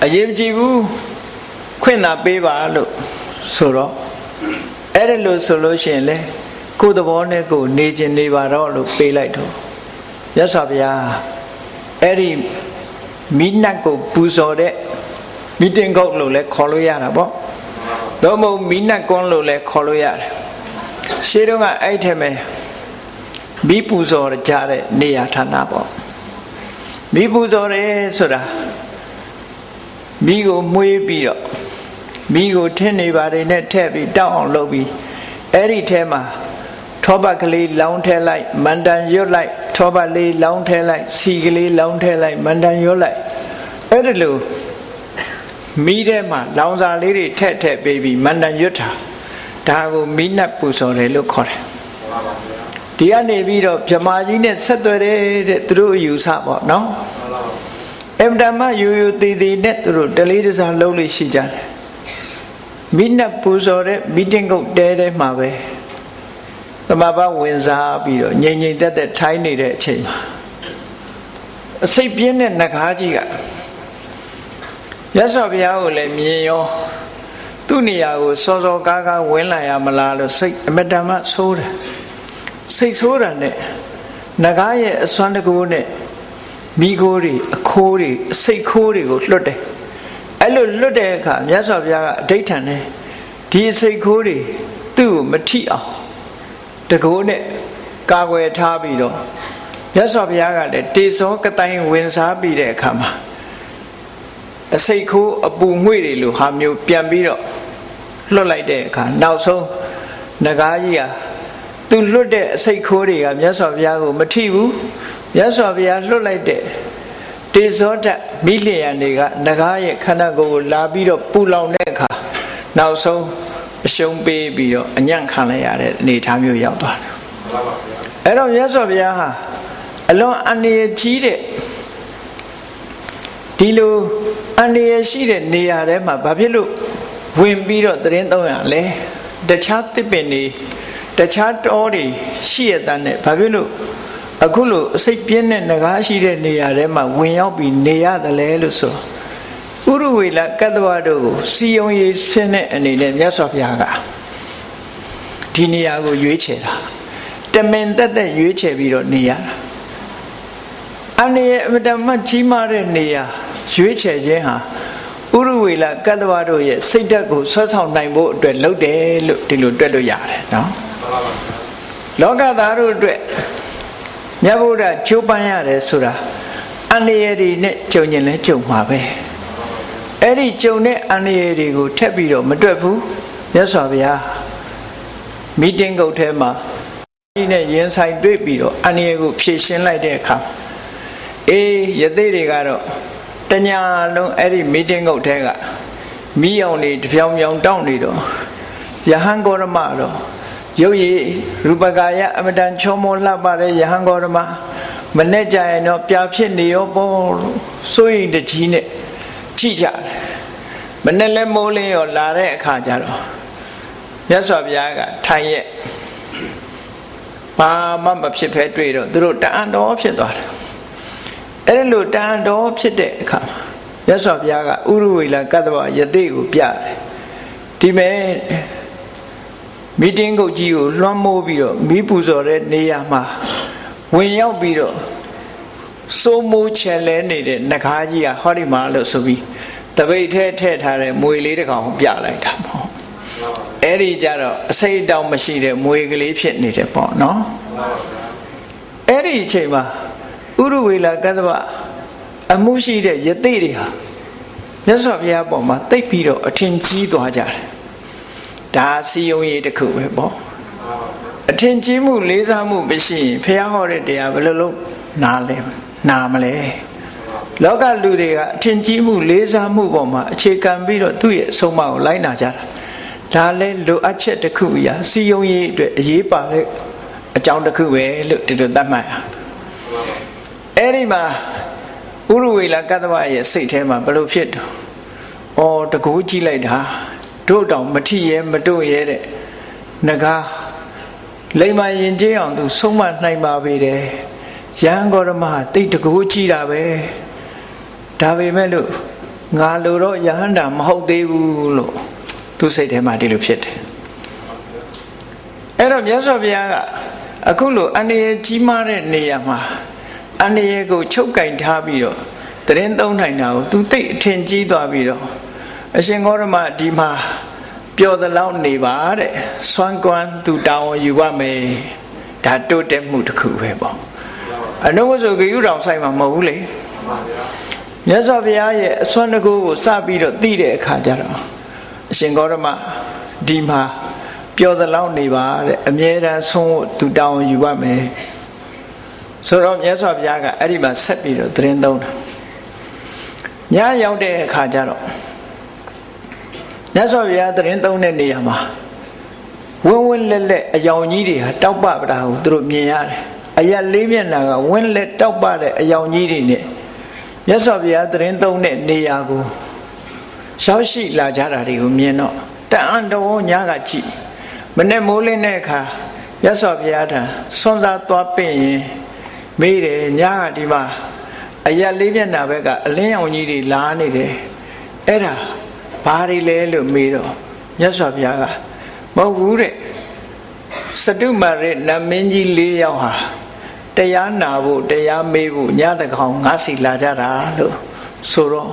အရေးမကြီးဘူးခွင့်သာပေးပါလို့ဆိုတော့အဲ့ဒါလို့ဆိုလို့ရှိရင်လေကိုယ်သဘောနဲ့ကိုယ်နေခြင်းနေပါတော့လို့ပေးလိုက်တော့မြတ်စွာဘုရားအဲ့ဒီမိနတ်ကိုပူဇော်တဲ့ မိတင်ကုတ်လို့လည်းခေါ်လို့ရတာပေါ့သို့မဟုတ်မိနတ်ကွန်းလို့လည်းခေါ်လို့ရတယ်ရှေးတုန်းကအဲ့ထဲမှာမိပူဇော်ကြတဲ့နေရာဌာနပေါ့မိပူဇော်တယ်ဆိုတာမိကိုမွေးပြီးတော့မိကိုထင်းနေပါတယ်နဲ့ထည့်ပြီးတောက်အောင်လုပ်ပြီးအဲ့ဒီထဲမှာထောပတ်ကလေးလောင်းထဲလိုက်မန္တန်ရွတ်လိုက်ထောပတ်လေးလောင်းထဲလိုက်စီကလေးလောင်းထဲလိုက်မန္တန်ရွတ်လိုက်အဲ့ဒါလို့မိထဲမှာလောင်စာလေးတွေထည့်ပေးပြီးမန္တန်ရွတ်တာဒါကိုမိနတ်ပူဇော်တယ်လို့ခေါ်တယ်ဒီကနေပြီးတော့ဗြဟ္မာကြီးနဲ့ဆက်သွယ်တဲ့သူတို့အယူဆပေါ့နော်အမ္တမယူသေးနဲ့သူတို့တလေးတစားလုံးလေးရှိကြတယ်မိနတ်ပူဇော်တဲ့မိတင်ကုတ်တဲမှာပဲသမဘာဝင်စားပြီးတော့ငြိမ်ငြိမ်သက်သက်ထိုင်းနေတဲ့အချိန်မှာအစိတ်ပြင်းတဲ့နဂါးကြီးကမြတ်စွာဘုရားကိုလည်းမြင်ရောသူ့နေရာကိုစောစောကားကားဝင်လာရမလားလို့စိတ်အမတ္တမဆိုးတယ်စိတ်ဆိုးတာနဲ့နဂါးရဲ့အစွမ်းတကူနဲ့မိခိုးတွေအခိုးတွေအစိတ်ခိုးတွေကိုလွတ်တယ်အဲ့လိုလွတ်တဲ့အခါမြတ်စွာဘုရားကအဋိဋ္ဌံနဲ့ဒီအစိတ်ခိုးတွေသူ့ကိုမထိအောင်တကိုးနဲ့ကာကွယ်ထားပြီးတော့မြတ်စွာဘုရားကလည်းတေဇောကတိုင်းဝင်စားပြီးတဲ့အခါမှာအစိတ်ခိုးအပူငွေ့တွေလိုဟာမျိုးပြန်ပြီးတော့လွတ်လိုက်တဲ့အခါနောက်ဆုံးနဂါးကြီးဟာသူလွတ်တဲ့အစိတ်ခိုးတွေကမြတ်စွာဘုရားကိုမထိဘူးမြတ်စွာဘုရားလွတ်လိုက်တဲ့တေဇောဓာတ်မိလျံတွေကနဂါးရဲ့ခန္ဓာကိုယ်ကိုလာပြီးတော့ပူလောင်တဲ့အခါနောက်ဆုံးအရှုံးပေးပြီးတော့အညံ့ခံလိုက်ရတဲ့အနေအထားမျိုးရောက်သွားတယ်အဲ့တော့မြတ်စွာဘုရားဟာအလွန်အန္တရာယ်ကြီးတဲ့ဒီလိုအန္တရာယ်ရှိတဲ့နေရာထဲမှာဘာဖြစ်လို့ဝင်ပြီးတော့သရင်သုံးရလဲတခြားသစ်ပင်တွေတခြားတောတွေရှိရတဲ့နဲ့ဘာဖြစ်လို့အခုလိုအစိတ်ပြင်းတဲ့နဂါးရှိတဲ့နေရာထဲမှာဝင်ရောက်ပြီးနေရတယ်လဲလို့ဆိုဥရဝေလကတ္တဝတို့ကိုစီယုံရေးဆင်းတဲ့အနေနဲ့မြတ်စွာဘုရားကဒီနေရာကိုရွေးချယ်တာတမင်တက်ရွေးချယ်ပြီးတော့နေရတာအနေနဲ့အမတမကြီးမားတဲ့နေရာရွေးချယ်ခြင်းဟာဥရဝေလကတ္တဝတို့ရဲ့စိတ်ဓာတ်ကိုဆွဲဆောင်နိုင်ဖို့အတွက်လုပ်တယ်လို့ဒီလိုတွက်လို့ရတယ်နော်လောကသားတို့အတွက်မြတ်ဗုဒ္ဓကျိုးပန်းရတယ်ဆိုတာအန္တရာယ်တွေနဲ့ကြုံရင်လည်းကြုံမှာပဲအဲ့ဒီကြုံတဲ့အန္တရာယ်တွေကိုထက်ပြီးတော့မတွက်ဘူးမြတ်စွာဘုရားမီတင်းကုတ်ထဲမှာဒီနဲ့ရင်ဆိုင်တွေ့ပြီးတော့အန္တရာယ်ကိုဖြေရှင်းလိုက်တဲ့အခါယသိတွေကတော့တညာလုံးအဲ့ဒီမီတင်းကုတ်ထဲကမိအောင်တွေတပြောင်ပြောင်တောင်းနေတော့ယဟန်ဂေါရမတော့ရုပ်ရည်ရူပကာယအမတန်ချောမောလှပတဲ့ယဟန်ဂေါရမမနဲ့ကြရင်တော့ပြာဖြစ်နေရောပေါ့စိုးရိမ်တကြီးနဲ့ကြည့်ကြတယ်မနဲ့လဲမိုးလင်းရောလာတဲ့အခါကျတော့မြတ်စွာဘုရားကထိုင်ရဲ့ဘာမှမဖြစ်ဖဲတွေ့တော့သူတို့တန်တော်ဖြစ်သွားတယ်အဲ့ဒီလိုတန်တော်ဖြစ်တဲ့အခါမြတ်စွာဘုရားကဥရဝေလကတ္တဝယသိကိုပြတယ်ဒီမဲ့မီတင်းကုတ်ကြီးကိုလွှမ်းမိုးပြီးတော့မိပူဇော်တဲ့နေရာမှာဝင်ရောက်ပြီးတော့စိုးမိုးချဲလဲနေတဲ့နဂါးကြီးကဟောဒီမှာလို့ဆိုပြီးတပိတ်ထဲထည့်ထားတဲ့မွေလေးတစ်ကောင်ပြလိုက်တာပေါ့အဲ့ဒီကြတော့အစိတ်တောင်မရှိတဲ့မွေကလေးဖြစ်နေတယ်ပေါ့နော်အဲ့ဒီအချိန်မှာဥရဝေလကတ္တဝအမှုရှိတဲ့ယသိတွေဟာမြတ်စွာဘုရားပေါ်မှာသိပ်ပြီးတော့အထင်ကြီးသွားကြတယ်ဒါစီယုံရေးတစ်ခုပဲပေါ့အထင်ကြီးမှုလေးစားမှုမရှိရင်ဘုရားဟောတဲ့တရားဘယ်လိုလုပ်နာမလဲလောကလူတွေကအထင်ကြီးမှုလေးစားမှုပေါ်မှာအခြေခံပြီးတော့သူ့ရဲ့အဆုံးအမကိုလိုက်နာကြတာဒါလည်းလိုအပ်ချက်တစ်ခုအရာစီယုံရေးအတွက်အရေးပါတဲ့အကြောင်းတစ်ခုပဲလို့ဒီလိုသတ်မှတ်ရအဲ့ဒီမှာဥရဝေလကတ္တဝရဲ့စိတ်ထဲမှာဘယ်လိုဖြစ်တော့တကူကြည့်လိုက်တာတို့တောင်မထိရဲမတို့ရဲတဲ့နဂါးလိမ္မာရင်ကျေးအောင်သူဆုံးမနိုင်ပါပေတယ်ယဟန်ဂေါရမဟာတိတ်တကူကြည့်တာပဲဒါပေမဲ့လို့ငါလိုတော့ယဟန္တာမဟုတ်သေးဘူးလို့သူစိတ်ထဲမှာဒီလိုဖြစ်တယ်အဲ့တော့မြတ်စွာဘုရားကအခုလိုအန္တရာယ်ကြီးမားတဲ့နေရာမှာအန္တရာယ်ကိုချုပ်ကင်ထားပြီးတော့သရင်သုံးနိုင်တာကိုသူသိအထင်ကြီးသွားပြီးတော့ အရှင်ဂေါရမဒီမှာပြောသလောက်နေပါတဲ့စွမ်းကွမ်းသူတောင်းယူပါမယ်ဒါတိုးတက်မှုတစ်ခုပဲပေါ့အနုဝဆိုဂယုတော်ဆိုင်မှာမဟုတ်ဘူးလေမြတ်စွာဘုရားရဲ့အစွမ်းတကူကိုစပြီးတော့သိတဲ့အခါကျတော့အရှင်ဂေါရမဒီမှာပြောသလောက်နေပါတဲ့အမြဲတမ်းဆုံးဖို့သူတောင်းယူပါမယ်ဆိုတော့မြတ်စွာဘုရားကအဲ့ဒီမှာဆက်ပြီးတော့သတင်းသုံးတာညရောက်တဲ့အခါကျတော့မြတ်စွာဘုရားသတင်းသုံးတဲ့နေရာမှာဝင်းဝင်းလက်လက်အယောင်ကြီးတွေဟာတောက်ပပတာကိုသူတို့မြင်ရတယ်အရက်လေးမျက်နှာကဝင်းလက်တောက်ပတဲ့အယောင်ကြီးတွေနဲ့မြတ်စွာဘုရားသတင်းသုံးတဲ့နေရာကိုရောက်ရှိလာကြတာတွေကိုမြင်တော့တန်အံတော်ညကကြည့်မနေ့မိုးလင်းတဲ့အခါမြတ်စွာဘုရားထံဆွမ်းစားသွားပင့်ရင်မေးတယ်ညကဒီမှာအရက်လေးမျက်နှာဘက်ကအလင်းရောင်ကြီးတွေလာနေတယ်အဲ့ဒါဘာတွေလဲလို့မေးတော့မြတ်စွာဘုရားကမဟုတ်ဘူးတဲ့စတုမာရနမင်းကြီး၄ယောက်ဟာတရားနာဖို့တရားမေးဖို့ညတကောင်ငါစီလာကြတာလို့ဆိုတော့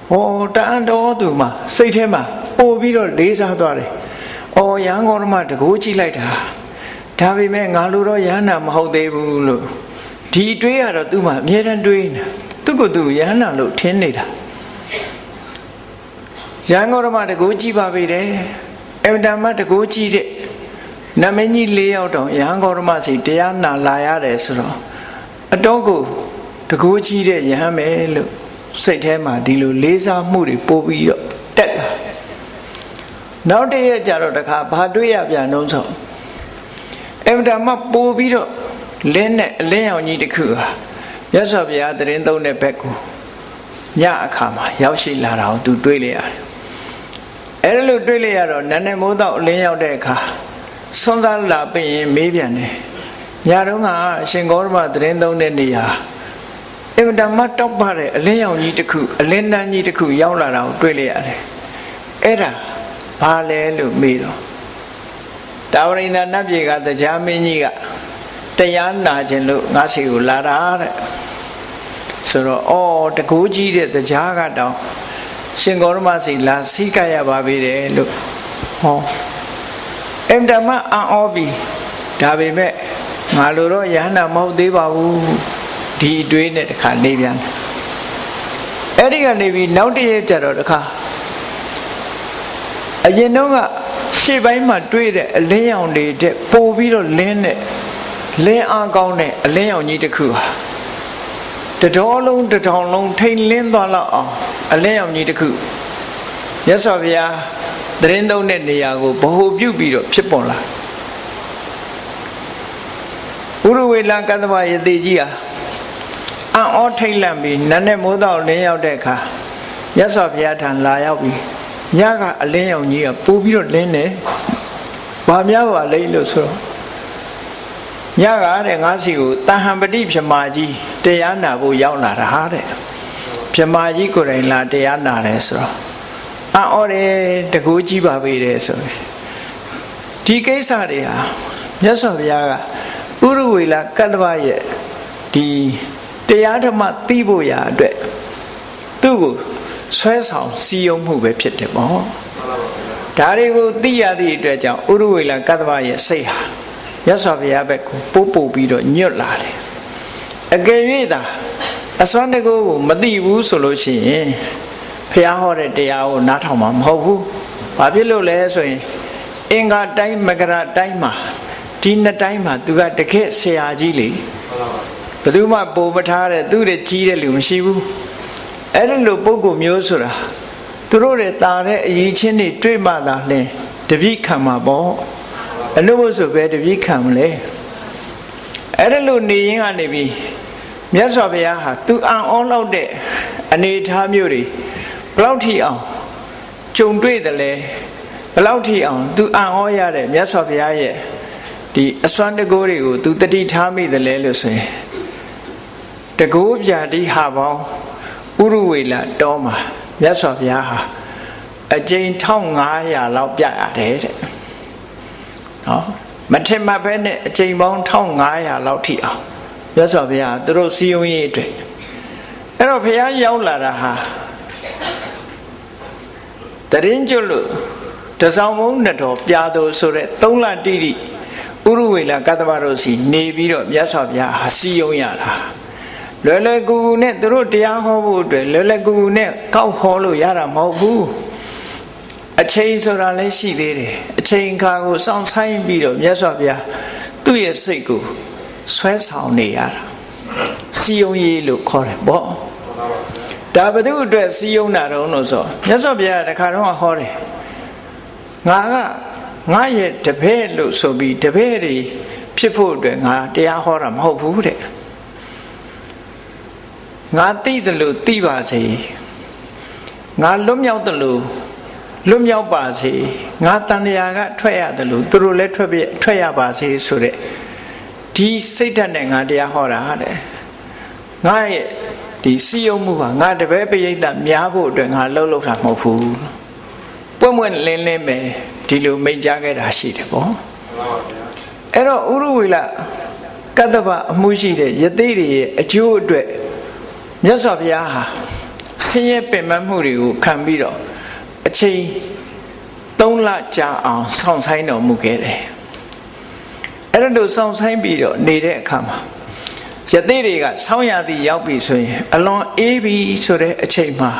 ဟောတန်တော်သူမှာစိတ်ထဲမှာပို့ပြီးတော့လေးစားသွားတယ်။အော်ရဟန်းဂေါရမတကူကြည့်လိုက်တာဒါပေမဲ့ငါလိုတော့ရဟန္တာမဟုတ်သေးဘူးလို့ဒီတွေးရတော့သူ့မှာအမြဲတမ်းတွေးနေတာသူ့ကိုယ်သူရဟန္တာလို့ထင်နေတာရဟန်းဂေါရမတကူကြည့်ပါပြီတဲ့။အဗ္ဗဓမ္မတကူကြည့်တဲ့နမင်းကြီး၄ယောက်တောင်ရဟန်းဂေါရမစီတရားနာလာရတယ်ဆိုတော့အတော့ကိုတကူကြည့်တဲ့ရဟန်းပဲလို့စိတ်ထဲမှာဒီလိုလေးစားမှုတွေပို့ပြီးတော့တက်လာနောက်တည့်ရကြတော့တခါဘာတွေ့ရပြန်တော့ဆိုအဗ္ဗဓမ္မပို့ပြီးတော့လင်းနဲ့အလင်းရောင်ကြီးတစ်ခုဟာမြတ်စွာဘုရားသတင်းသုံးတဲ့ဘက်ကိုညအခါမှာရောက်ရှိလာတာကိုသူတွေးလိုက်ရတယ်အဲ့လိုတွေးလိုက်ရတော့နန်းနဲ့မိုးတော့အလင်းရောက်တဲ့အခါဆွမ်းစားလာပြင်ရင်မေးပြန်တယ်ညတုန်းကအရှင်ဂေါရမသတင်းသုံးတဲ့နေရာအဗ္ဗဓမ္မတောက်ပါတဲ့အလင်းရောင်ကြီးတစ်ခုအလင်းတန်းကြီးတစ်ခုရောက်လာတာကိုတွေ့လိုက်ရတယ်အဲ့ဒါဘာလဲလို့မေးတော့တာဝရိန္ဒနတ်ပြည်ကတရားမင်းကြီးကတရားနာခြင်းလို့ငါစီကိုလာတာတဲ့ဆိုတော့အော်တကူကြီးတဲ့တရားကတောင်ရှင်ဂေါရမစီလာစိကရပါပြီတယ်လို့ဟောအဗ္ဗဓမ္မအံ့ဩပြီဒါပေမဲ့ငါလိုတော့ယဟန္တာမဟုတ်သေးပါဘူးဒီအတွေးနဲ့တခါနေပြန်အဲ့ဒီကနေပြီးနောက်တည့်ရကြတော့တခါအရင်တော့ကရှေ့ပိုင်းမှာတွေ့တဲ့အလင်းရောင်တွေတဲ့ပို့ပြီးတော့လင်းတဲ့လင်းအားကောင်းတဲ့အလင်းရောင်ကြီးတစ်ခုဟာတတော်လုံးတထောင်လုံးထိန်လင်းသွားလောက်အောင်အလင်းရောင်ကြီးတစ်ခုမြတ်စွာဘုရားသတင်းသုံးတဲ့နေရာကိုဗဟိုပြုပြီးတော့ဖြစ်ပေါ်လာဥရဝေလကတ္တဗယတိကြီးဟာအံ့ဩထိတ်လန့်ပြီးနတ်နဲ့မိုးတော်လင်းရောက်တဲ့အခါမြတ်စွာဘုရားထံလာရောက်ပြီးညကအလင်းရောင်ကြီးကပို့ပြီးတော့လင်းတယ်။ဘာများပါလဲလို့ဆိုတော့ညကတဲ့ငါစီကိုတဟံပတိဗြဟ္မာကြီးတရားနာဖို့ရောက်လာတာဟာတဲ့ဗြဟ္မာကြီးကိုယ်တိုင်လာတရားနာတယ်ဆိုတော့အံ့ဩတယ်တကူကြည့်ပါပေတယ်ဆိုရင်ဒီကိစ္စတွေဟာမြတ်စွာဘုရားကဥရဝေလကတ္တဗရဲ့ဒီတရားဓမ္မသိဖို့ရာအတွက်သူ့ကိုဆွဲဆောင်စီယုံမှုပဲဖြစ်တယ်ပေါ့ဒါတွေကိုသိရသည့်အတွက်ကြောင့်ဥရဝေလကတ္တဗရဲ့စိတ်ဟာမြတ်စွာဘုရားဘက်ကိုပို့ပြီးတော့ညွတ်လာတယ်အကယ်၍သာအစွမ်းတကူကိုမသိဘူးဆိုလို့ရှိရင်ဘုရားဟောတဲ့တရားကိုနားထောင်မှာမဟုတ်ဘူးဘာဖြစ်လို့လဲဆိုရင်အင်္ဂါတိုင်းမကရတိုင်းမှာဒီနှစ်တိုင်းမှာသူကတကယ့်ဆရာကြီးလေဘယ်သူမှပို့မထားတဲ့သူ့ရဲ့ကြီးတဲ့လူမရှိဘူးအဲ့ဒီလိုပုဂ္ဂိုလ်မျိုးဆိုတာသူတို့ရဲ့တာတဲ့အရေးချင်းတွေတွေ့မှသာလင်းတပိခံမှာပေါ့အနုဘုဆိုပဲတပိခံမလဲအဲ့ဒီလိုနေရင်ကနေပြီးမြတ်စွာဘုရားဟာသူအံ့ဩလောက်တဲ့အနေအထားမျိုးတွေဘယ်လောက်ထိအောင်ကြုံတွေ့တယ်လဲဘယ်လောက်ထိအောင်သူအံ့ဩရတဲ့မြတ်စွာဘုရားရဲ့ဒီအစွမ်းတကိုးတွေကိုသူတတိထားမိတယ်လဲလို့ဆိုရင်တကိုးပြာတိဟာပေါင်းဥရဝေလတောမှာမြတ်စွာဘုရားဟာအကျိန်1500လောက်ပြရတယ်တဲ့နော်မထင်မှတ်ပဲနဲ့အကျိန်ပေါင်း1500လောက်ထိအောင်မြတ်စွာဘုရားသူတို့စီယုံရေးအတွက်အဲ့တော့ဘုရားရောက်လာတာဟာ တရင်ကျွလို့တစောင်းမုံနှစ်တော်ပြာတော်ဆိုတဲ့3 လတိတိဥရဝေလကတ္တဗတို့စီနေပြီးတော့မြတ်စွာဘုရားဟာစီယုံရတာလွယ်လွယ်ကူကူနဲ့သူတို့တရားဟောဖို့အတွက်လွယ်လွယ်ကူကူနဲ့ကောက်ဟောလို့ရတာမဟုတ်ဘူးအချိန်ဆိုတာလည်းရှိသေးတယ်အချိန်ခါကိုစောင့်ဆိုင်ပြီးတော့မြတ်စွာဘုရားသူ့ရဲ့စိတ်ကိုဆွဲဆောင်နေရတာစီယုံရေးလို့ခေါ်တယ်ပေါ့ဒါဘယ်သူအတွက်စီယုံတာတုံးလို့ဆိုမြတ်စွာဘုရားတခါတော့ဟောတယ်ငါရဲ့တပည့်လို့ဆိုပြီးတပည့်တွေဖြစ်ဖို့အတွက်ငါတရားဟောတာမဟုတ်ဘူးတဲ့ငါသိတယ်လို့သိပါစေငါလွတ်မြောက်တယ်လို့လွတ်မြောက်ပါစေငါတန်တရားကထွက်ရတယ်လို့သူတို့လည်းထွက်ရပါစေဆိုတဲ့ဒီစိတ်ဓာတ်နဲ့ငါတရားဟောတာတဲ့ငါရဲ့ဒီစီယုံမှုဟာငါတပည့်ပရိသတ်များဖို့အတွက်ငါလှုပ်တာမဟုတ်ဘူးပွင့်ပွင့်လင်းလင်းပဲဒီလိုမိန့်ကြားခဲ့တာရှိတယ်ပေါ့အဲ့တော့ဥရဝေလကတ္တဗအမှုရှိတဲ့ယသိတွေရဲ့အကျိုးအတွက်မြတ်စွာဘုရားဟာဆင်းရဲပင်ပန်းမှုတွေကိုခံပြီးတော့အချိန်3 လကြာအောင်စောင့်ဆိုင်တော်မူခဲ့တယ်အဲ့ဒါလို့စောင့်ဆိုင်ပြီးတော့နေတဲ့အခါမှာယသိတွေကဆောင်းရာသီရောက်ပြီဆိုရင်အလွန်အေးပြီဆိုတဲ့အချိန်မှာ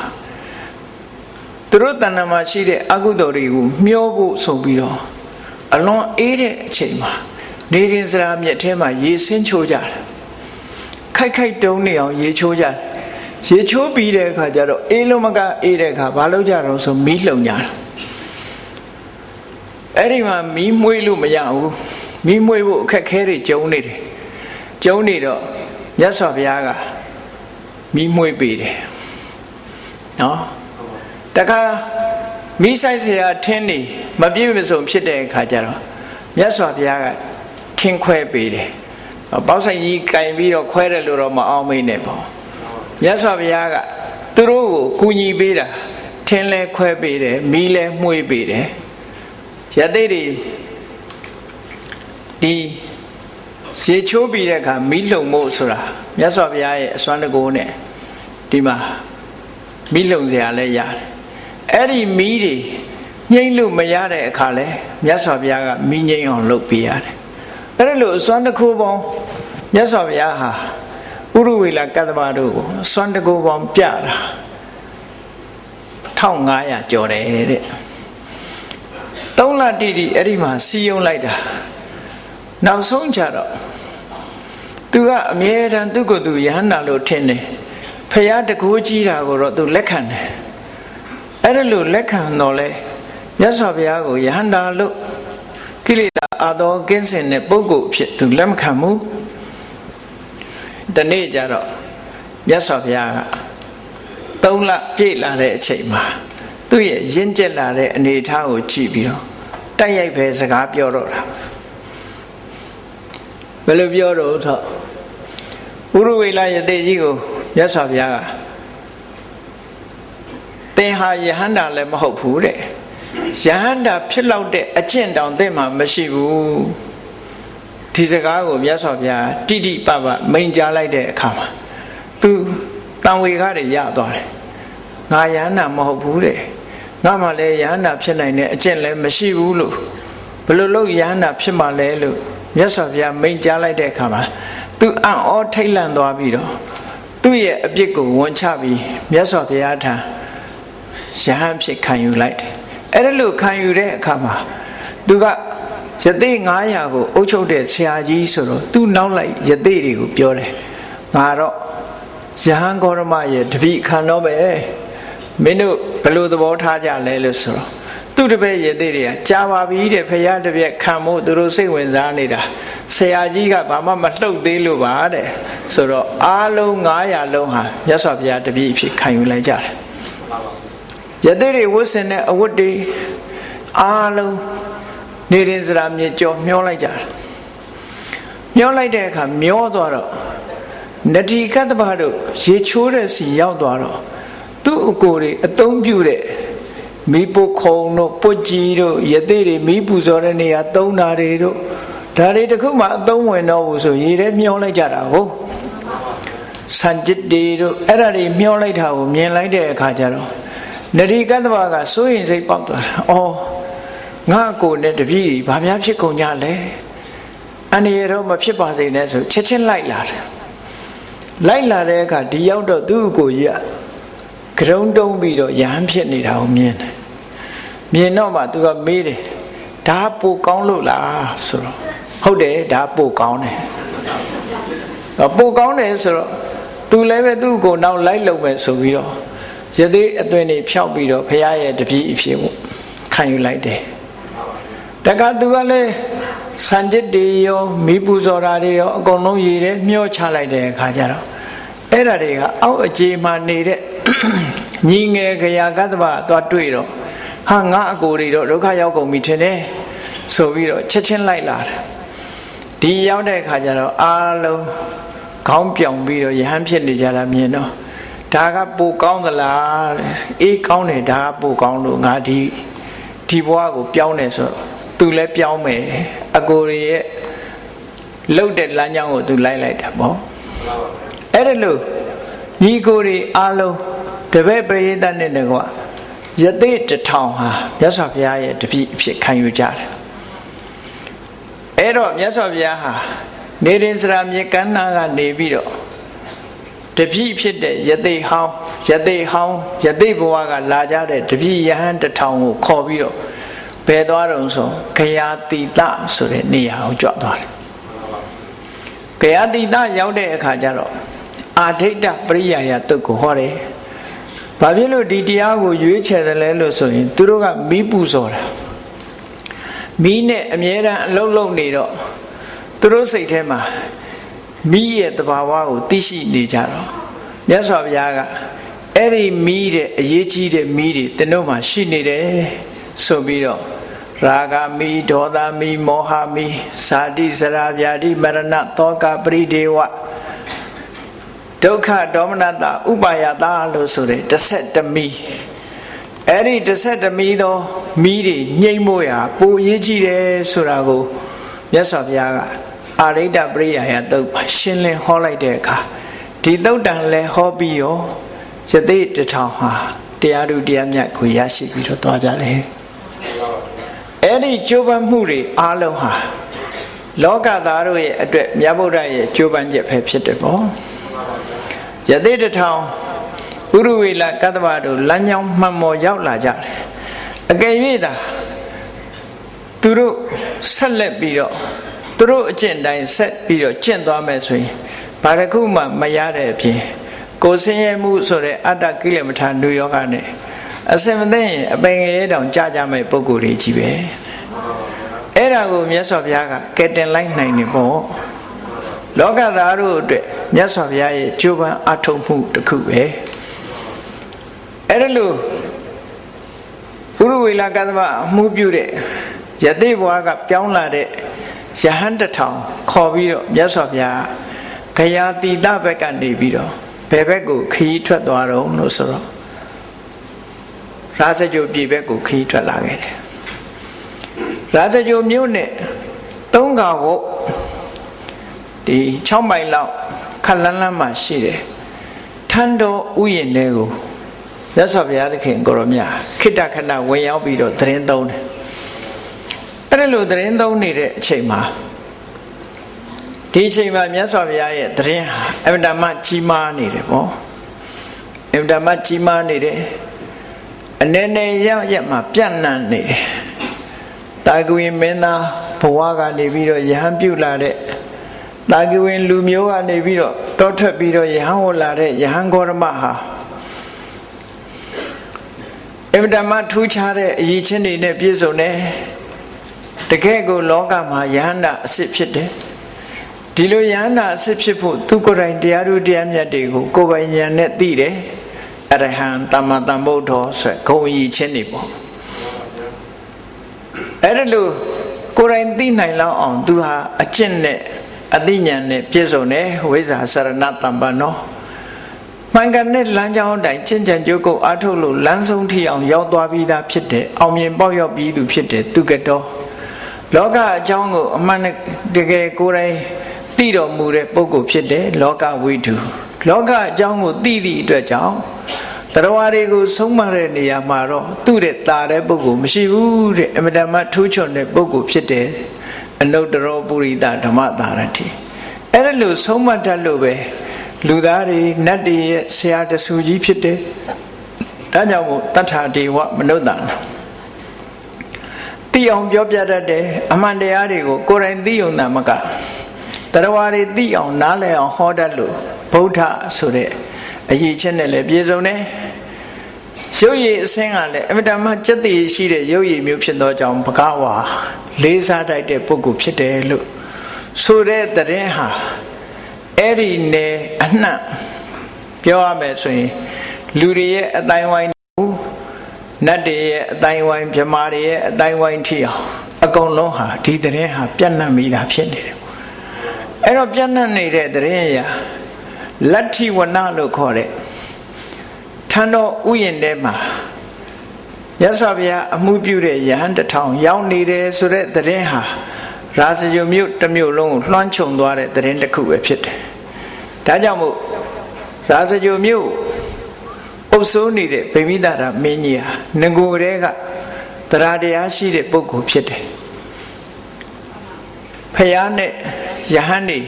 သူတို့တဏ္ဍာမှာရှိတဲ့အကုသိုလ်တွေကိုမျောဖို့ဆိုပြီးတော့အလွန်အေးတဲ့အချိန်မှာနေရင်စရာမြက်ထဲမှာရေဆင်းချိုးကြတယ်ခိုက်ခိုက်တုံးနေအောင်ရေချိုးကြတယ်ရေချိုးပြီးတဲ့အခါကျတော့အေးလုံးမကအေးတဲ့အခါဘာလုပ်ကြတော့ဆိုမီးလှုံကြတာအဲ့ဒီမှာမီးမွေးလို့မရဘူးမီးမွေးဖို့အခက်ခဲတွေကျုံနေတယ်ကျုံနေတော့မြတ်စွာဘုရားကမီးမွေးပေးတယ်နော်တခါမိဆိုင်เสียထင်းနေမပြည့်မစုံဖြစ်တဲ့အခါကျတော့မြတ်စွာဘုရားကထင်းခွဲပေးတယ်ပေါက်ဆိုင်ကြီးကင်ပြီးတော့ခွဲတယ်လို့တော့မအောင်မေးနဲ့ပေါ့မြတ်စွာဘုရားကသူတို့ကိုကူညီပေးတာထင်းလဲခွဲပေးတယ်မီးလဲမှုေးပေးတယ်ယသိတွေဒီရေချိုးပြီးတဲ့အခါမီးလှုံဖို့ဆိုတာမြတ်စွာဘုရားရဲ့အစွမ်းတကူနဲ့ဒီမှာမီးလှုံเสียလဲရတယ်အဲ့ဒီမီးတွေငြိမ့်လို့မရတဲ့အခါလဲမြတ်စွာဘုရားကမီးငြိမ့်အောင်လုပ်ပေးရတယ်အဲ့ဒါလို့အစွမ်းတကူပေါင်းမြတ်စွာဘုရားဟာဥရဝေလကတ္တဗတို့ကိုအစွမ်းတကူပေါင်းပြတာ1500ကျော်တယ်တဲ့3 လတိတိအဲ့ဒီမှာစီယုံလိုက်တာနောက်ဆုံးကြတော့သူကအမြဲတမ်းသူ့ကိုယ်သူယဟန္တာလို့ထင်တယ်ဖရာတကူကြီးတာကိုတော့သူလက်ခံတယ်အဲ့ဒါလို့လက်ခံတော့လဲမြတ်စွာဘုရားကိုယဟန္တာလို့ကိလေသာအာသောကင်းစင်တဲ့ပုဂ္ဂိုလ်ဖြစ်သူလက်မခံဘူးဒီနေ့ကျတော့မြတ်စွာဘုရားက3 လပြည့်လာတဲ့အချိန်မှာသူ့ရဲ့ရင့်ကျက်လာတဲ့အနေအထားကိုကြည့်ပြီးတော့တိုက်ရိုက်ပဲစကားပြောတော့တာဘယ်လိုပြောတော့ထဥရဝေလယသိကြီးကိုမြတ်စွာဘုရားကသင်ဟာယဟန္တာလည်းမဟုတ်ဘူးတဲ့ယဟန္တာဖြစ်လောက်တဲ့အကျင့်တောင်သင်မှာမရှိဘူးဒီစကားကိုမြတ်စွာဘုရားတိတိပပမိန်ကြားလိုက်တဲ့အခါမှာသူတန်ဝေကားတွေရသွားတယ်ငါယဟန္တာမဟုတ်ဘူးတဲ့ငါမှလည်းယဟန္တာဖြစ်နိုင်တဲ့အကျင့်လည်းမရှိဘူးလို့ဘယ်လိုလုပ်ယဟန္တာဖြစ်မှလဲလို့မြတ်စွာဘုရားမိန်ကြားလိုက်တဲ့အခါမှာသူအံ့ဩထိတ်လန့်သွားပြီးတော့သူ့ရဲ့အပြစ်ကိုဝန်ချပြီးမြတ်စွာဘုရားထံယဟန်ဖြစ်ခံယူလိုက်တယ်အဲ့ဒါလို့ခံယူတဲ့အခါမှာသူကယသိ900ကိုအုပ်ချုပ်တဲ့ဆရာကြီးဆိုတော့သူနောက်လိုက်ယသိတွေကိုပြောတယ်ငါတော့ယဟန်ဂေါရမရဲ့တပည့်ခံတော့ပဲမင်းတို့ဘယ်လိုသဘောထားကြလဲလို့ဆိုတော့သူတပည့်ယသိတွေကကြာပါပြီတဲ့ဖရာတပည့်ခံဖို့သူတို့စိတ်ဝင်စားနေတာဆရာကြီးကဘာမှမလှုပ်သေးလို့ပါတဲ့ဆိုတော့အားလုံး900လုံးဟာမြတ်စွာဘုရားတပည့်ဖြစ်ခံယူလိုက်ကြတယ်ယသိတွေဝတ်ဆင်တဲ့အဝတ်တွေအားလုံးနေရင်စရာမြေကျော်မျောလိုက်ကြတယ်မျောလိုက်တဲ့အခါမျောသွားတော့နတိကတ္တဗတို့ရေချိုးတဲ့စီရောက်သွားတော့သူ့အကိုတွေအသုံးပြုတဲ့မီးပုခုံတို့ပုတ်ကြီးတို့ယသိတွေမီးပူဇော်တဲ့နေရာသုံးတာတွေတို့ဒါတွေတခုမှအသုံးဝင်တော့ဘူးဆိုရေထဲမျောလိုက်ကြတာဟုတ်စံจิตတွေတို့အဲ့ဒါတွေမျောလိုက်တာကိုမြင်လိုက်တဲ့အခါကျတော့ နရီကတ္တဝကစိုးရင်စိတ်ပေါက်သွားတာအော်ငါကိုနဲ့တပည့်ဘာများဖြစ်ကုန်ကြလဲအန္တရာယ်တော့မဖြစ်ပါစေနဲ့ဆိုချက်ချင်းလိုက်လာတယ်လိုက်လာတဲ့အခါဒီရောက်တော့သူ့ကိုကြီးကကရုံတုံးပြီးတော့ရဟန်းဖြစ်နေတာကိုမြင်တယ်မြင်တော့မှသူကမေးတယ်ဒါပိုကောင်းလို့လားဆိုတော့ဟုတ်တယ်ဒါပိုကောင်းတယ်ပိုကောင်းတယ်ဆိုတော့သူလည်းပဲသူ့ကိုနောက်လိုက်လုံမယ်ဆိုပြီးတော့ယသိအသွင်တွေဖြောက်ပြီးတော့ဘုရားရဲ့တပည့်အဖြစ်ကိုခံယူလိုက်တယ်တခါသူကလည်းစံจิตတွေရောမိပူဇော်တာတွေရောအကုန်လုံးရည်တယ်မျောချလိုက်တဲ့အခါကျတော့အဲ့ဒါတွေကအောက်အခြေမှာနေတဲ့ညီငယ်ခရာကတ္တဗသွားတွေ့တော့ဟာငါအကိုတွေတော့ဒုက္ခရောက်ကုန်ပြီထင်တယ်ဆိုပြီးတော့ချက်ချင်းလိုက်လာတယ်ဒီရောက်တဲ့အခါကျတော့အားလုံးခေါင်းပြောင်ပြီးတော့ယဟန်ဖြစ်နေကြတာမြင်တော့ဒါကပိုကောင်းသလားအေးကောင်းတယ်ဒါကပိုကောင်းလို့ငါဒီဘဝကိုပြောင်းတယ်ဆိုတော့သူလည်းပြောင်းမယ်အကိုရဲ့လှုပ်တဲ့လမ်းကြောင်းကိုသူလိုက်တာပေါ့အဲ့ဒါလို့ညီကိုတွေအားလုံးတပည့်ပရိသတ်နဲ့တကွယသိတထောင်ဟာမြတ်စွာဘုရားရဲ့တပည့်အဖြစ်ခံယူကြတယ်အဲ့တော့မြတ်စွာဘုရားဟာနေရင်စရာမြေကမ်းနာကနေပြီးတော့တပည့်ဖြစ်တဲ့ယသိဟောင်းယသိဘဝကလာကြတဲ့တပည့်ယဟန်တထောင်ကိုခေါ်ပြီးတော့ဘယ်သွားတော့ဆိုခရာတိတဆိုတဲ့နေရာကိုကြွသွားတယ်ခရာတိတရောက်တဲ့အခါကျတော့အာဒိဋ္ဌပရိယာယတုတ်ကိုဟောတယ်ဘာဖြစ်လို့ဒီတရားကိုရွေးချယ်တယ်လဲလို့ဆိုရင်သူတို့ကမီးပူဇော်တာမီးနဲ့အမြဲတမ်းအလုံးလုံးနေတော့သူတို့စိတ်ထဲမှာမီးရဲ့တဘာဝကိုသိရှိနေကြတော့မြတ်စွာဘုရားကအဲ့ဒီမီးတဲ့အရေးကြီးတဲ့မီးတွေသင်တို့မှာရှိနေတယ်ဆိုပြီးတော့ရာဂမီဒေါသမီမောဟမီဇာတိစရာဗျာတိမရဏသောကပရိဒေဝဒုက္ခဒေါမနတဥပါယတာလို့ဆိုတဲ့17မီအဲ့ဒီ17မီသောမီတွေညှိမ့်မို့ရာပိုရေးကြည့်တယ်ဆိုတာကိုမြတ်စွာဘုရားကအာရိတ္တပရိယာယသုတ်ရှင်းလင်းဟောလိုက်တဲ့အခါဒီသုတ်တန်လည်းဟောပြီးရောယသိတထောင်ဟာတရားဓုတရားမြတ်ကိုရရှိပြီးတော့သွားကြတယ်အဲ့ဒီကြိုးပမ်းမှုတွေအားလုံးဟာလောကသားတို့ရဲ့အတွက်မြတ်ဗုဒ္ဓရဲ့ကြိုးပမ်းချက်ပဲဖြစ်တယ်ပေါ့ယသိတထောင်ဥရဝေလကတ္တဗတို့လမ်းကြောင်းမှန်ပေါ်ရောက်လာကြတယ်အကယ်၍သာသူတို့ဆက်လက်ပြီးတော့သူတို့အကျင့်တိုင်းဆက်ပြီးတော့ကျင့်သွားမယ်ဆိုရင်ဘာတစ်ခုမှမရတဲ့အပြင်ကိုယ်ဆင်းရဲမှုဆိုတဲ့အတ္တကိလေသာနုယောဂနဲ့အစင်မသိရင်အပင်ငယ်တောင်ကြာကြမဲ့ပုံကိုယ်တွေကြီးပဲအဲ့ဒါကိုမြတ်စွာဘုရားကကဲတင်လိုက်နိုင်နေပေါ့လောကသားတို့အတွက်မြတ်စွာဘုရားရဲ့ကြိုးပမ်းအထောက်မှုတစ်ခုပဲအဲ့ဒါလို့ဥရဝေလကတ္တဗအမှုပြုတဲ့ယသိဘဝကပြောင်းလာတဲ့ယဟန်တထောင်ခေါ်ပြီးတော့မြတ်စွာဘုရားခရာတိတဘက်ကနေပြီးတော့ဘယ်ဘက်ကိုခရီးထွက်သွားတော့လို့ဆိုတော့ရာဇဂိုပြည်ဘက်ကိုခရီးထွက်လာခဲ့တယ်ရာဇဂိုမြို့နဲ့3ကဝုတ်ဒီ6မိုင်လောက်ခက်လန်းလန်းမှရှိတယ်ထန်းတော်ဥယျာဉ်တွေကိုမြတ်စွာဘုရားသခင်ကိုရောမြတ်ခိတ္တခဏဝင်ရောက်ပြီးတော့သတင်းသုံးတယ်အဲ့ဒါလိုသတင်းသုံးနေတဲ့အချိန်မှာဒီအချိန်မှာမြတ်စွာဘုရားရဲ့သတင်းဟာအမြဲတမ်းကြီးမားနေတယ်ပေါ့အမြဲတမ်းကြီးမားနေတယ်အနေနဲ့ရက်မှာပြန့်နှံ့နေတယ်တာဂဝေမင်းသားဘဝကနေပြီးတော့ယဟန်ပြုလာတဲ့တာဂဝေလူမျိုးကနေပြီးတော့တောထွက်ပြီးတော့ယဟန်ဟောလာတဲ့ယဟန်ဂေါရမဟာအမြဲတမ်းထူးခြားတဲ့အရေးချင်းတွေနဲ့ပြည့်စုံတယ်တကယ်ကိုလောကမှာယဟန္တာအစစ်ဖြစ်တယ်ဒီလိုယဟန္တာအစစ်ဖြစ်ဖို့သူကိုယ်တိုင်တရားဓုတရားမြတ်တွေကိုကိုယ်ပိုင်ဉာဏ်နဲ့သိတယ်အရဟံသမ္မာသမ္ဗုဒ္ဓောဆိုဂုဏ်အရေးချင်းတွေပေါ့အဲ့ဒါလို့ကိုယ်တိုင်သိနိုင်လောက်အောင်သူဟာအကျင့်နဲ့အသိဉာဏ်နဲ့ပြည့်စုံတယ်ဝိဇ္ဇာစရဏတမ္ပနောမှန်ကန်တဲ့လမ်းကြောင်းအတိုင်းကျင့်ကြံကြိုးကုပ်အားထုတ်လို့လမ်းဆုံးထိအောင်ရောက်သွားပြီးသားဖြစ်တယ်အောင်မြင်ပေါက်ရောက်ပြီးသူဖြစ်တယ်သူကတော်လောကအကြောင်းကိုအမှန်တကယ်ကိုယ်တိုင်သိတော်မူတဲ့ပုဂ္ဂိုလ်ဖြစ်တယ်လောကဝိတုလောကအကြောင်းကိုသိသည့်အတွက်ကြောင့် တရားဝါတွေကိုဆုံးမတဲ့နေရာမှာတော့သူ့တဲ့တာတဲ့ပုဂ္ဂိုလ်မရှိဘူးတဲ့အမတမထူးချွန်တဲ့ပုဂ္ဂိုလ်ဖြစ်တယ်အနုတ္တရောပုရိသဓမ္မတာရတိအဲ့ဒါလို့ဆုံးမတတ်လို့ပဲလူသားတွေနတ်တွေရဲ့ဆရာတဆူကြီးဖြစ်တယ်ဒါကြောင့်မို့တတ္ထာဒေဝမနုဿာနာသိအောင်ပြောပြတတ်တယ်အမှန်တရားတွေကိုကိုယ်တိုင်သိုံသာမကတရားဝါတွေသိအောင်နားလည်အောင်ဟောတတ်လို့ဗုဒ္ဓဆိုတဲ့အရေးချင်းနဲ့လည်းပြည့်စုံတယ်ရုပ်ရည်အစင်းကလည်းအမြဲတမ်းစက်တည်ရှိတဲ့ရုပ်ရည်မျိုးဖြစ်သောကြောင့်ဘဂဝါလေးစားတိုက်တဲ့ပုဂ္ဂိုလ်ဖြစ်တယ်လို့ဆိုတဲ့တဲ့ဟာအဲ့ဒီနဲ့အနှံ့ပြောရမယ်ဆိုရင်လူတွေရဲ့အတိုင်းဝိုင်းနတ်တွေရဲ့အတိုင်းဝိုင်းမြမာတွေရဲ့အတိုင်းဝိုင်းထိအောင်အကုန်လုံးဟာဒီတဲ့ဟာပြန့်နှံ့မိတာဖြစ်နေတယ်အဲ့တော့ပြန့်နှံ့နေတဲ့တဲ့ရာလတ္ထိဝနလို့ခေါ်တဲ့ထံတော်ဥယျာဉ်ထဲမှာရသော်ဗျာအမှုပြုတဲ့ယဟန်တစ်ထောင်ရောက်နေတယ်ဆိုတဲ့သတင်းဟာရာဇဂုမြို့တစ်မြို့လုံးကိုလွှမ်းခြုံသွားတဲ့သတင်းတစ်ခုပဲဖြစ်တယ်။ဒါကြောင့်မို့ရာဇဂုမြို့အုပ်စိုးနေတဲ့ဗိမိသာရမင်းကြီးဟာငကိုယ်တည်းကတရားတရားရှိတဲ့ပုဂ္ဂိုလ်ဖြစ်တယ်။ဖယားနဲ့ယဟန်နေ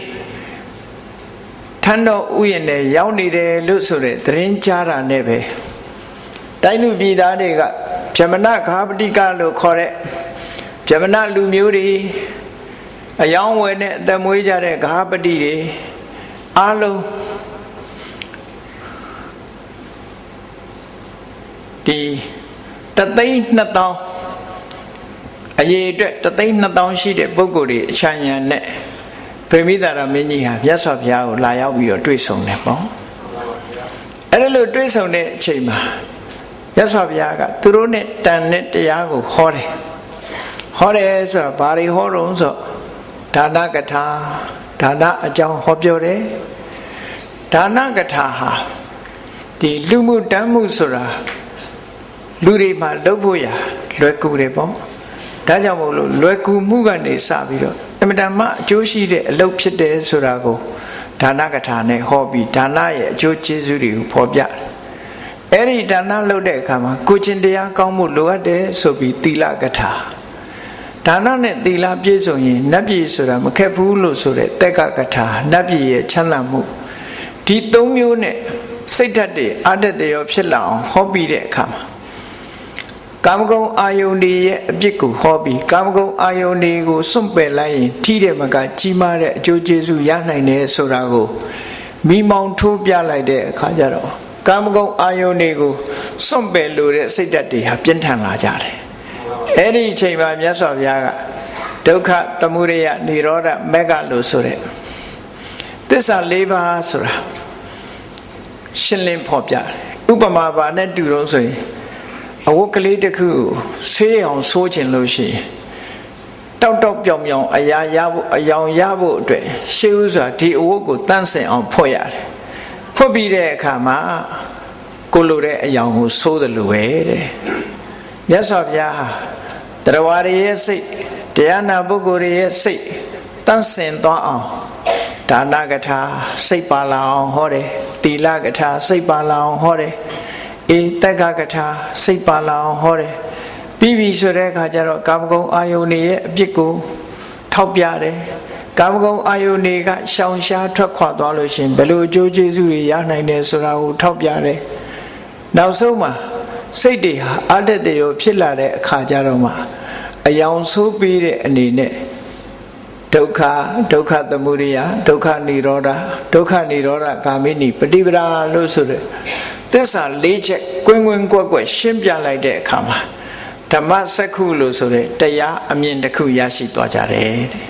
ထံတော်ဥယျာဉ်နဲ့ရောက်နေတယ်လို့ဆိုတဲ့သတင်းကြားတာနဲ့ပဲတိုင်းလူပြည်သားတွေကဗြဟ္မဏဂါပတိကလို့ခေါ်တဲ့ဗြဟ္မဏလူမျိုးတွေအယောင်းဝယ်နဲ့အသက်မွေးကြတဲ့ဂါပတိတွေအားလုံးဒီ1,200,000အရေးအတွက်1,200,000ရှိတဲ့ပုဂ္ဂိုလ်တွေအချမ်းရံနဲ့ဗိမိသာရမင်းကြီးဟာမြတ်စွာဘုရားကိုလာရောက်ပြီးတော့တွေ့ဆုံတယ်ပေါ့အဲ့ဒါလို့တွေ့ဆုံတဲ့အချိန်မှာမြတ်စွာဘုရားကသူတို့နဲ့တန်တဲ့တရားကိုဟောတယ်ဆိုတော့ဘာတွေဟောတော့ဆိုဒါနကထာဒါနအကြောင်းဟောပြောတယ်ဒါနကထာဟာဒီလူမှုတမ်းမှုဆိုတာလူတွေမှာလုပ်ဖို့ရလွယ်ကူတယ်ပေါ့ဒါကြောင့်မို့လို့လွယ်ကူမှုကနေစပြီးတော့အမြဲတမ်းအကျိုးရှိတဲ့အလုပ်ဖြစ်တယ်ဆိုတာကိုဒါနကထာနဲ့ဟောပြီးဒါနရဲ့အကျိုးကျေးဇူးတွေကိုဖော်ပြတယ်။အဲ့ဒီဒါနလုပ်တဲ့အခါမှာကိုချင်းတရားကောင်းမှုလိုအပ်တယ်ဆိုပြီးသီလကထာဒါနနဲ့သီလပြည့်စုံရင်နတ်ပြည်ဆိုတာမခက်ဘူးလို့ဆိုတဲ့တက်ကကထာနတ်ပြည်ရဲ့ချမ်းသာမှုဒီ၃မျိုးနဲ့စိတ်ဓာတ်တွေအတ္တတရောဖြစ်လာအောင်ဟောပြီးတဲ့အခါမှာကာမဂုဏ်အာယုန်တွေရဲ့အပြစ်ကိုဟောပြီးကာမဂုဏ်အာယုန်တွေကိုစွန့်ပယ်လိုက်ရင်ထိတဲ့မကကြီးမားတဲ့အကျိုးကျေးဇူးရနိုင်တယ်ဆိုတာကိုမိမောင်းထိုးပြလိုက်တဲ့အခါကျတော့ကာမဂုဏ်အာယုန်တွေကိုစွန့်ပယ်လို့တဲ့စိတ်ဓာတ်တွေဟာပြင်းထန်လာကြတယ်။အဲ့ဒီအချိန်မှာမြတ်စွာဘုရားကဒုက္ခသမုဒယនិရောဓမဂ္ဂလို့ဆိုတဲ့သစ္စာ၄ပါးဆိုတာရှင်းလင်းဖော်ပြတယ်။ဥပမာပါနဲ့တူတော့ဆိုရင်အဝတ်ကလေးတစ်ခုဆေးအောင်ဆိုးခြင်းလို့ရှိရင်တောက်တောက်ပြောင်ပြောင်အရာရဖို့အယောင်ရဖို့အတွက်ရှေးဥစွာဒီအဝတ်ကိုတန့်စင်အောင်ဖွက်ရတယ်ဖွက်ပြီးတဲ့အခါမှာကိုလိုတဲ့အယောင်ကိုဆိုးတယ်လို့ပဲတဲ့မြတ်စွာဘုရားတရားဝါရရဲ့စိတ်တရားနာပုဂ္ဂိုလ်ရဲ့စိတ်တန့်စင်သွားအောင်ဒါနကထာစိတ်ပါလာအောင်ဟောတယ်သီလကထာစိတ်ပါလာအောင်ဟောတယ်တက်ကကထာစိတ်ပါလာအောင်ဟောတယ်ပြီးပြီဆိုတဲ့အခါကျတော့ကာမဂုဏ်အာယုန်ရဲ့အပြစ်ကိုထောက်ပြတယ်ကာမဂုဏ်အာယုန်ကရှောင်ရှားထွက်ခွာသွားလို့ရှိရင်ဘယ်လိုအကျိုးကျေးဇူးတွေရနိုင်တယ်ဆိုတာကိုထောက်ပြတယ်နောက်ဆုံးမှာစိတ်တွေဟာအတ္တတရောဖြစ်လာတဲ့အခါကျတော့မှအယောင်ဆိုးပြီးတဲ့အနေနဲ့ဒုက္ခသမုဒယဒုက္ခនិရောဓဒုက္ခនិရောဓဂါမိနိပฏิပဒါလို့ဆိုတဲ့သစ္စာ၄ချက်ကွင်းကွက်ရှင်းပြလိုက်တဲ့အခါမှာဓမ္မစက္ခုလို့ဆိုတဲ့တရားအမြင်တစ်ခုရရှိသွားကြတယ်တဲ့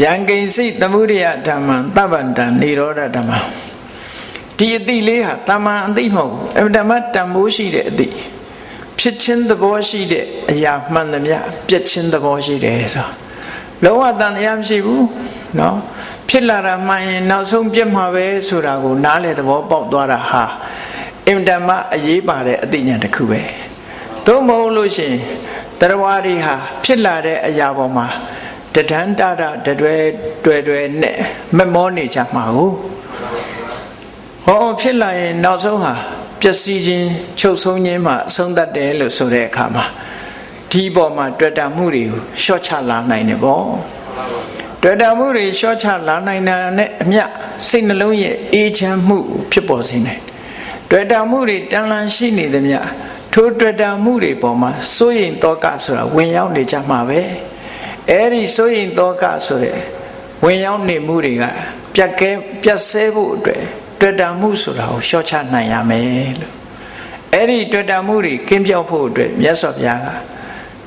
ယံကိဉ္စိသမုဒယဓမ္မံသဗ္ဗန္တံនិရောဓဓမ္မံဒီအတိလေးဟာတမန်အသိမဟုတ်ဘူးအဓမ္မတန်ဖိုးရှိတဲ့အသိဖြစ်ချင်းသဘောရှိတဲ့အရာမှန်သမျှပြည့်ချင်းသဘောရှိတယ်ဆိုလုံးဝတန်တရားမရှိဘူးနော်ဖြစ်လာတာမှန်ရင်နောက်ဆုံးပြတ်မှာပဲဆိုတာကိုနားလေသဘောပေါက်သွားတာဟာအင်တမအရေးပါတဲ့အသိဉာဏ်တစ်ခုပဲသို့မဟုတ်လို့ရှိရင်တရားဝါဒီဟာဖြစ်လာတဲ့အရာပေါ်မှာတဒန်းတတတွယ်နဲ့မမောနေကြမှာဟုတ်ဟောဖြစ်လာရင်နောက်ဆုံးဟာ ပျက်စီးခြင်းချုပ်ဆုံးခြင်းမှာအဆုံးသတ်တယ်လို့ဆိုတဲ့အခါမှာဒီပေါ်မှာတွေ့တာမှုတွေကိုရှော့ချလာနိုင်တယ်ပေါ့တွေ့တာမှုတွေရှော့ချလာနိုင်တာနဲ့အမျှစိတ်နှလုံးရဲ့အေးချမ်းမှုဖြစ်ပေါ်စေနိုင်တွေ့တာမှုတွေတန်လန်းရှိနေသမျှထိုတွေ့တာမှုတွေပေါ်မှာစိုးရိမ်တောကဆိုတာဝင်ရောက်နေကြမှာပဲအဲ့ဒီစိုးရိမ်တောကဆိုတဲ့ဝင်ရောက်နေမှုတွေကပြတ်ဆဲဖို့အတွက်တွေ့တာမှုဆိုတာကိုရှော့ချနိုင်ရမယ်လို့အဲ့ဒီတွေ့တာမှုတွေကင်းပြောက်ဖို့အတွက်မြတ်စွာဘုရားက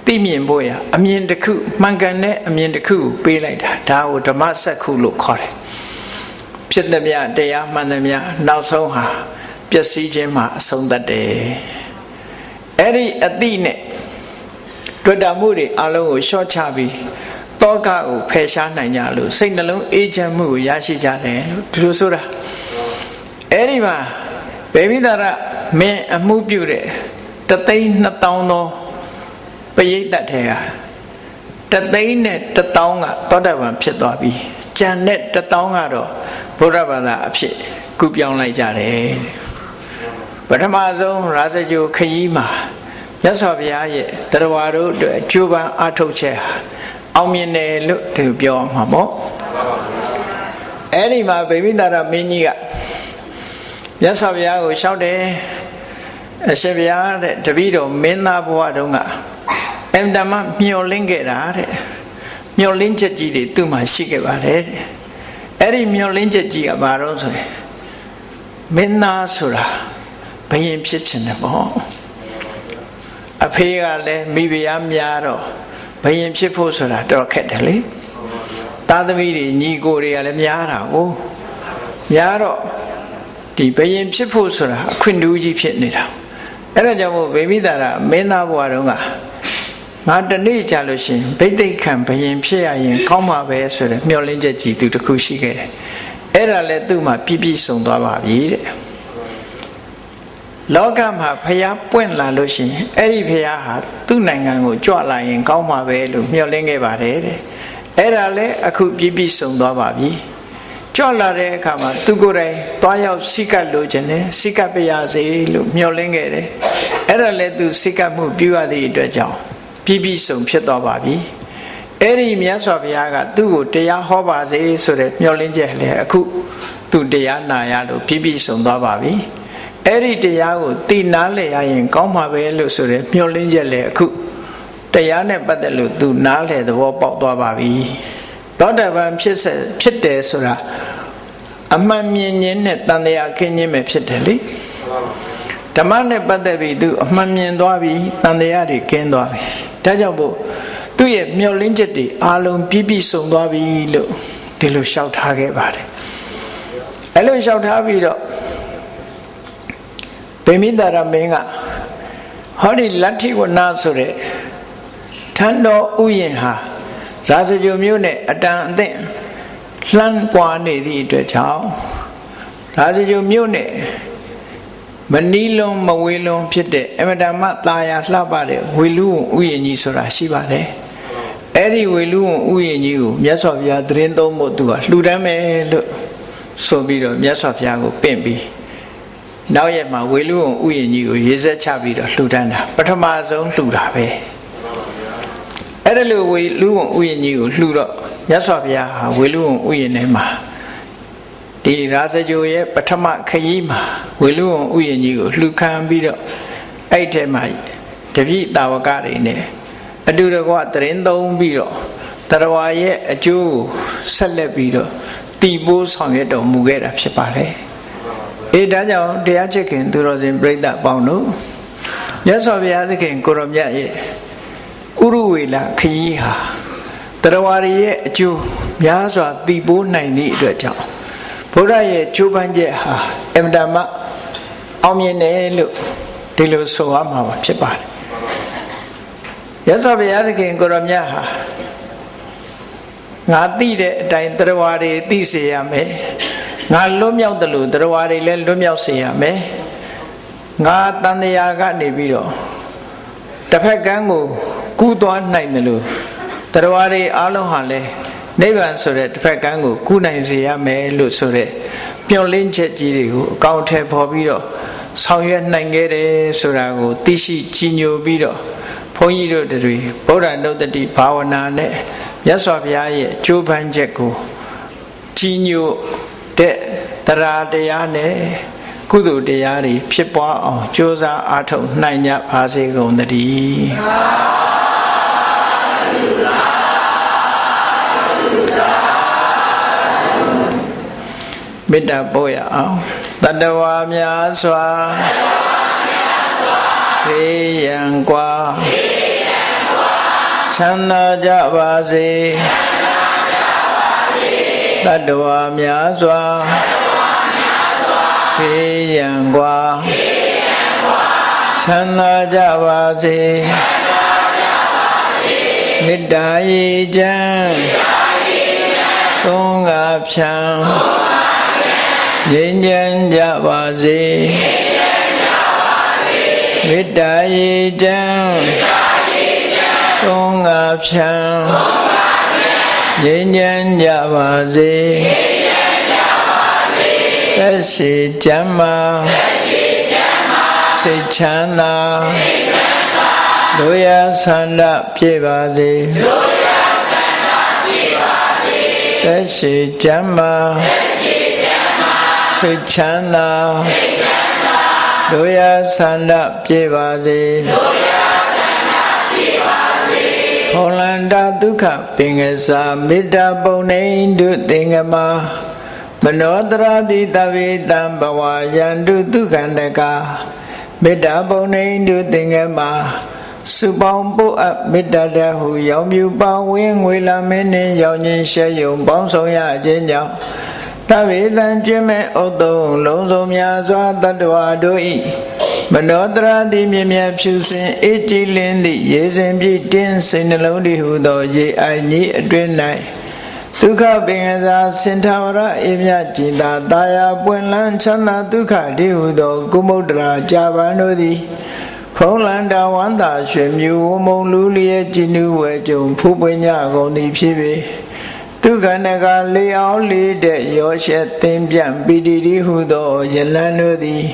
သိမြင်ဖို့ရအမြင်တစ်ခုမှန်ကန်တဲ့အမြင်တစ်ခုကိုပေးလိုက်တာဒါကိုဓမ္မစက္ခုလို့ခေါ်တယ်ဖြစ်သမျှတရားမှန်သမျှနောက်ဆုံးဟာပျက်စီးခြင်းမှာအဆုံးသတ်တယ်အဲ့ဒီအတိနဲ့တွေ့တာမှုတွေအလုံးကိုရှော့ချပြီးတောကကိုဖယ်ရှားနိုင်ကြလို့စိတ်နှလုံးအေးချမ်းမှုကိုရရှိကြတယ်လို့ဒီလိုဆိုတာအဲ့ဒီမှာဗေမိသာရမင်းအမှုပြုတဲ့3,200,000သောပရိသတ်ထဲက1,100,000ကသောတာပန်ဖြစ်သွားပြီကျန်တဲ့1,000ကတော့ဗုဒ္ဓဘာသာအဖြစ်ကူပြောင်းလိုက်ကြတယ်ပထမဆုံးရာဇဂိုခရီးမှာမြတ်စွာဘုရားရဲ့တရားဝါတို့အတွက်အကျိုးပန်းအထုတ်ချက်ဟာအောင်မြင်တယ်လို့ဒီလိုပြောမှာပေါ့အဲ့ဒီမှာဗေမိသာရမင်းကြီးကမြတ်စွာဘုရားကိုလျှောက်တယ်အရှင်ဘုရားတဲ့တပည့်တော်မင်းသားဘဝတုန်းကအင်တမမျောလင်းခဲ့တာတဲ့မျောလင်းချက်ကြီးတွေသူ့မှာရှိခဲ့ပါတယ်တဲ့အဲ့ဒီမျောလင်းချက်ကြီးကဘာလို့ဆိုရင်မင်းသားဆိုတာဘယင်ဖြစ်ချင်တယ်ပေါ့အဖေကလည်းမိဖုရားများတော့ဘယင်ဖြစ်ဖို့ဆိုတာတော့ခက်တယ်လေသားသမီးတွေညီကိုတွေကလည်းများတာကိုများတော့ဒီဘယင်ဖြစ်ဖို့ဆိုတာအခွင့်အရေးကြီးဖြစ်နေတာအဲ့ဒါကြောင့်မို့ဗေမိသာရမင်းသားဘဝတုန်းကငါတနေ့ကြာလို့ရှိရင်ဗိသိက်ခံဘယင်ဖြစ်ရရင်ကောင်းမှာပဲဆိုတဲ့မျှော်လင့်ချက်ကြီးသူတစ်ခုရှိခဲ့တယ်အဲ့ဒါလည်းသူ့မှာပြည့်စုံသွားပါပြီတဲ့လောကမှာဖျားပွင့်လာလို့ရှိရင်အဲ့ဒီဖျားဟာသူ့နိုင်ငံကိုကြွလာရင်ကောင်းမှာပဲလို့မျှော်လင့်ခဲ့ပါတယ်တဲ့အဲ့ဒါလည်းအခုပြည့်စုံသွားပါပြီကြွလာတဲ့အခါမှာသူကိုယ်တိုင်သွားရောက်စိကပ်လို့ခြင်းနဲ့စိကပ်ပြရစေလို့မျှော်လင့်ခဲ့တယ်အဲ့ဒါလည်းသူစိကပ်မှုပြုရသည့်အတွက်ကြောင့်ပြည့်စုံဖြစ်သွားပါပြီအဲ့ဒီမြတ်စွာဘုရားကသူ့ကိုတရားဟောပါစေဆိုတဲ့မျှော်လင့်ချက်လည်းအခုသူတရားနာရလို့ပြည့်စုံသွားပါပြီအဲ့ဒီတရားကိုသိနာလည်ရရင်ကောင်းမှာပဲလို့ဆိုတဲ့မျှော်လင့်ချက်လည်းအခုတရားနဲ့ပတ်သက်လို့သူနားလည်သဘောပေါက်သွားပါပြီသောတာပန်ဖြစ်တယ်ဆိုတာအမှန်မြင်ခြင်းနဲ့တန်တရားခင်းခြင်းပဲဖြစ်တယ်လေဓမ္မနဲ့ပတ်သက်ပြီးသူအမှန်မြင်သွားပြီတန်တရားတွေကင်းသွားပြီဒါကြောင့်မို့သူ့ရဲ့မျှော်လင့်ချက်တွေအလုံးပြည့်စုံသွားပြီလို့ဒီလိုလျှောက်ထားခဲ့ပါတယ်အဲ့လိုလျှောက်ထားပြီးတော့ဗေမိသာရမင်းကဟောဒီလတ္ထိဝနာဆိုတဲ့ထန်းတော်ဥယျာဉ်ဟာရာဇဂိုမြို့နဲ့အတန်အသင့်လှမ်းကွာနေသည့်အတွက်ကြောင့်ရာဇဂိုမြို့နဲ့မနီးလွန်မဝေးလွန်ဖြစ်တဲ့အမတမသာယာလှပတဲ့ဝေလူဝဥယျာဉ်ကြီးဆိုတာရှိပါတယ်အဲ့ဒီဝေလူဝဥယျာဉ်ကြီးကိုမြတ်စွာဘုရားသတင်းသုံးဖို့သူကလှူဒန်းမယ်လို့ဆိုပြီးတော့မြတ်စွာဘုရားကိုပင့်ပြီးနောက်ရက်မှာဝေလူဝဥယျာဉ်ကြီးကိုရေစက်ချပြီးတော့လှူဒန်းတာပထမဆုံးလှူတာပဲအဲ့ဒါလို့ဝေလူဝဥယျာဉ်ကြီးကိုလှူတော့မြတ်စွာဘုရားဟာဝေလူဝဥယျာဉ်ထဲမှာဒီရာဇဂိုရဲ့ပထမခရီးမှာဝေလူဝဥယျာဉ်ကြီးကိုလှူခံပြီးတော့အဲ့ထဲမှာတပည့်တာဝကတွေနဲ့အတူတကွသတင်းသုံးပြီးတော့တရားဝါရဲ့အကျိုးကိုဆက်လက်ပြီးတော့တည်ပိုးဆောင်ရွက်တော်မူခဲ့တာဖြစ်ပါတယ်ဒါကြောင့်တရားချစ်ခင်သူတော်စင်ပြိဿပေါင်းတို့မြတ်စွာဘုရားသခင်ကိုရောမြတ်ရဲ့ဥရဝေလခရီးဟာတရားဝါရဲ့အကျိုးများစွာတည်ပိုးနိုင်သည့်အတွက်ကြောင့်ဘုရားရဲ့ကျိုးပန်းချက်ဟာအမတမအောင်မြင်တယ်လို့ဒီလိုဆိုရမှာဖြစ်ပါတယ်မြတ်စွာဘုရားသခင်ကိုရောမြတ်ဟာငါသိတဲ့အတိုင်းတရားဝါတွေသိစေရမယ်ငါလွတ်မြောက်တယ်လို့တရားဝါတွေလည်းလွတ်မြောက်စေရမယ်ငါတန်တရားကနေပြီးတော့တစ်ဖက်ကန်းကိုကူးသွားနိုင်တယ်လို့တရားဝါတွေအားလုံးဟာလည်းနိဗ္ဗာန်ဆိုတဲ့တစ်ဖက်ကန်းကိုကူးနိုင်စေရမယ်လို့ဆိုတဲ့မျှော်လင့်ချက်ကြီးတွေကိုအကောင့်ထဲပေါ်ပြီးတော့ ဆောင်ရွက်နိုင်ခဲ့တယ်ဆိုတာကိုသိရှိကြည်ညိုပြီးတော့ဘုန်းကြီးတို့တွေဗုဒ္ဓနုတ္တိဘာဝနာနဲ့မြတ်စွာဘုရားရဲ့ကြိုးပမ်းချက်ကိုကြည်ညိုတဲ့တရားတရားနဲ့ကုသိုလ်တရားတွေဖြစ်ပွားအောင်ကြိုးစားအားထုတ်နိုင်ကြပါစေကုန်သတည်းမေတ္တာပို့ရအောင်တတ္တဝါများစွာဘေးရန်ကွာချမ်းသာကြပါစေတတ္တဝါများစွာဘေးရန်ကွာချမ်းသာကြပါစေမေတ္တာရေချမ်းသုံးငါဖြံငြိမ်းချမ်းကြပါစေမေတ္တာရေချမ်းသုံးငါဖြံငြိမ်းချမ်းကြပါစေသက်ရှိချမ်းသာစိတ်ချမ်းသာလူရဆန္ဒပြည့်ပါစေသက်ရှိချမ်းသာစိတ်ချမ်းသာလူရဆန္ဒပြည့်ပါစေဟောလန္တာဒုက္ခပင်ကစားမေတ္တာပုံနေတုသင်္ကမမနောတရတိတဝေတံဘဝယန္တုဒုက္ခန္တကာမေတ္တာပုံနေတုသင်္ကမစုပေါင်းပို့အပ်မေတ္တာတဟုရောင်မြူပါဝင်းငွေလာမင်းနှင့်ရောင်ချင်းရှဲယုံပေါင်းဆောင်ရခြင်းကြောင့်တဝေတံကျွမ်းမဲ့ဥတ္တုံလုံးစုံများစွာတတ္တဝါတို့ဤမနောတရာတိမြမြဖြူစင်အေးကြည်လင်းသည့်ရေစဉ်ပြည့်တင်းစိတ်နှလုံးတည်ဟုသောရေအိုင်ကြီးအတွင်း၌ဒုက္ခပင်ကစားစင်ထာဝရအေမြจิตာတာယာပွင့်လန်းချမ်းသာဒုက္ခတည်ဟုသောကုမုဒ္ဒရာကြာပန်တို့သည်ဖုံးလန္တာဝန္တာရွှေမြူဝမုံလူလျက်ကြည်နူးဝဲကြုံဖူးပွင့်ကြကုန်သည်ဖြစ်ပေဒုက္ခနကလေအောင်လေးတဲ့ရောရှက်သင်ပြန်ပီတိတိဟုသောယလန်တို့သည်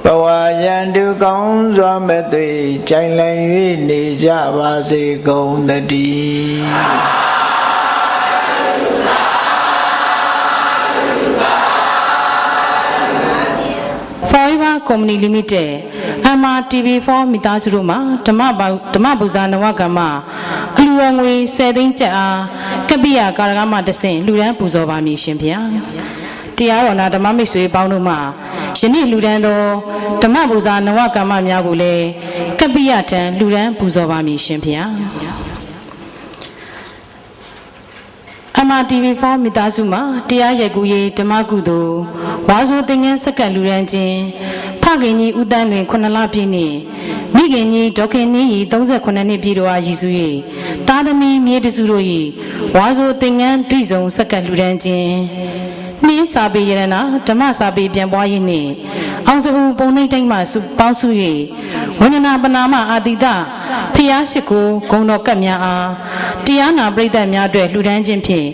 ဘဝယန္တုကောင်းစွာမဲ့သွေကြိုင်လည်၍နေကြပါစေကုန်သတည်းForever Company Limited MRTV4 မိသားစုတို့မှာဓမ္မပူဇာနဝကမ္မအလူတော်ငွေ10သိန်းကျပ်အားကပ္ပိယကာရကမတဆင့်လူဒန်းပူဇော်ပါမည်ရှင်ဗျာတရားတော်နာဓမ္မမိတ်ဆွေပေါင်းတို့မှယနေ့လူဒန်းသောဓမ္မပူဇာနဝကမ္မများကိုလည်းကပ္ပိယထံလူဒန်းပူဇော်ပါမည်ရှင်ဗျာMRTV4 မိသားစုမှာတရားရိုက်ကူးရေးဓမ္မကုသိုလ်ဝါဆိုသင်္ကန်းစက္ကန့်လူရန်ချင်းဖခင်ကြီးဦးတန်းတွင်9လပြည့်နှင့်မိခင်ကြီးဒေါခင်နည်းဤ38နှစ်ပြည့်တော်အားရည်စူး၍သားသမီးမြေတစုတို့၏ဝါဆိုသင်္ကန်းတွေ့ဆုံစက္ကန့်လူရန်ချင်းနှင်းစာပေရတနာဓမ္မစာပေပြန်ပွားရေးနှင့်အောင်စပူပုံနှိမ့်တိုင်းမှပေါင်းစု၍ဝန္ဒနာပနာမအာတိတဖျားရှိခိုးဂုဏ်တော်ကပ်များအားတရားနာပရိသတ်များအတွက်လှူဒန်းခြင်းဖြင့်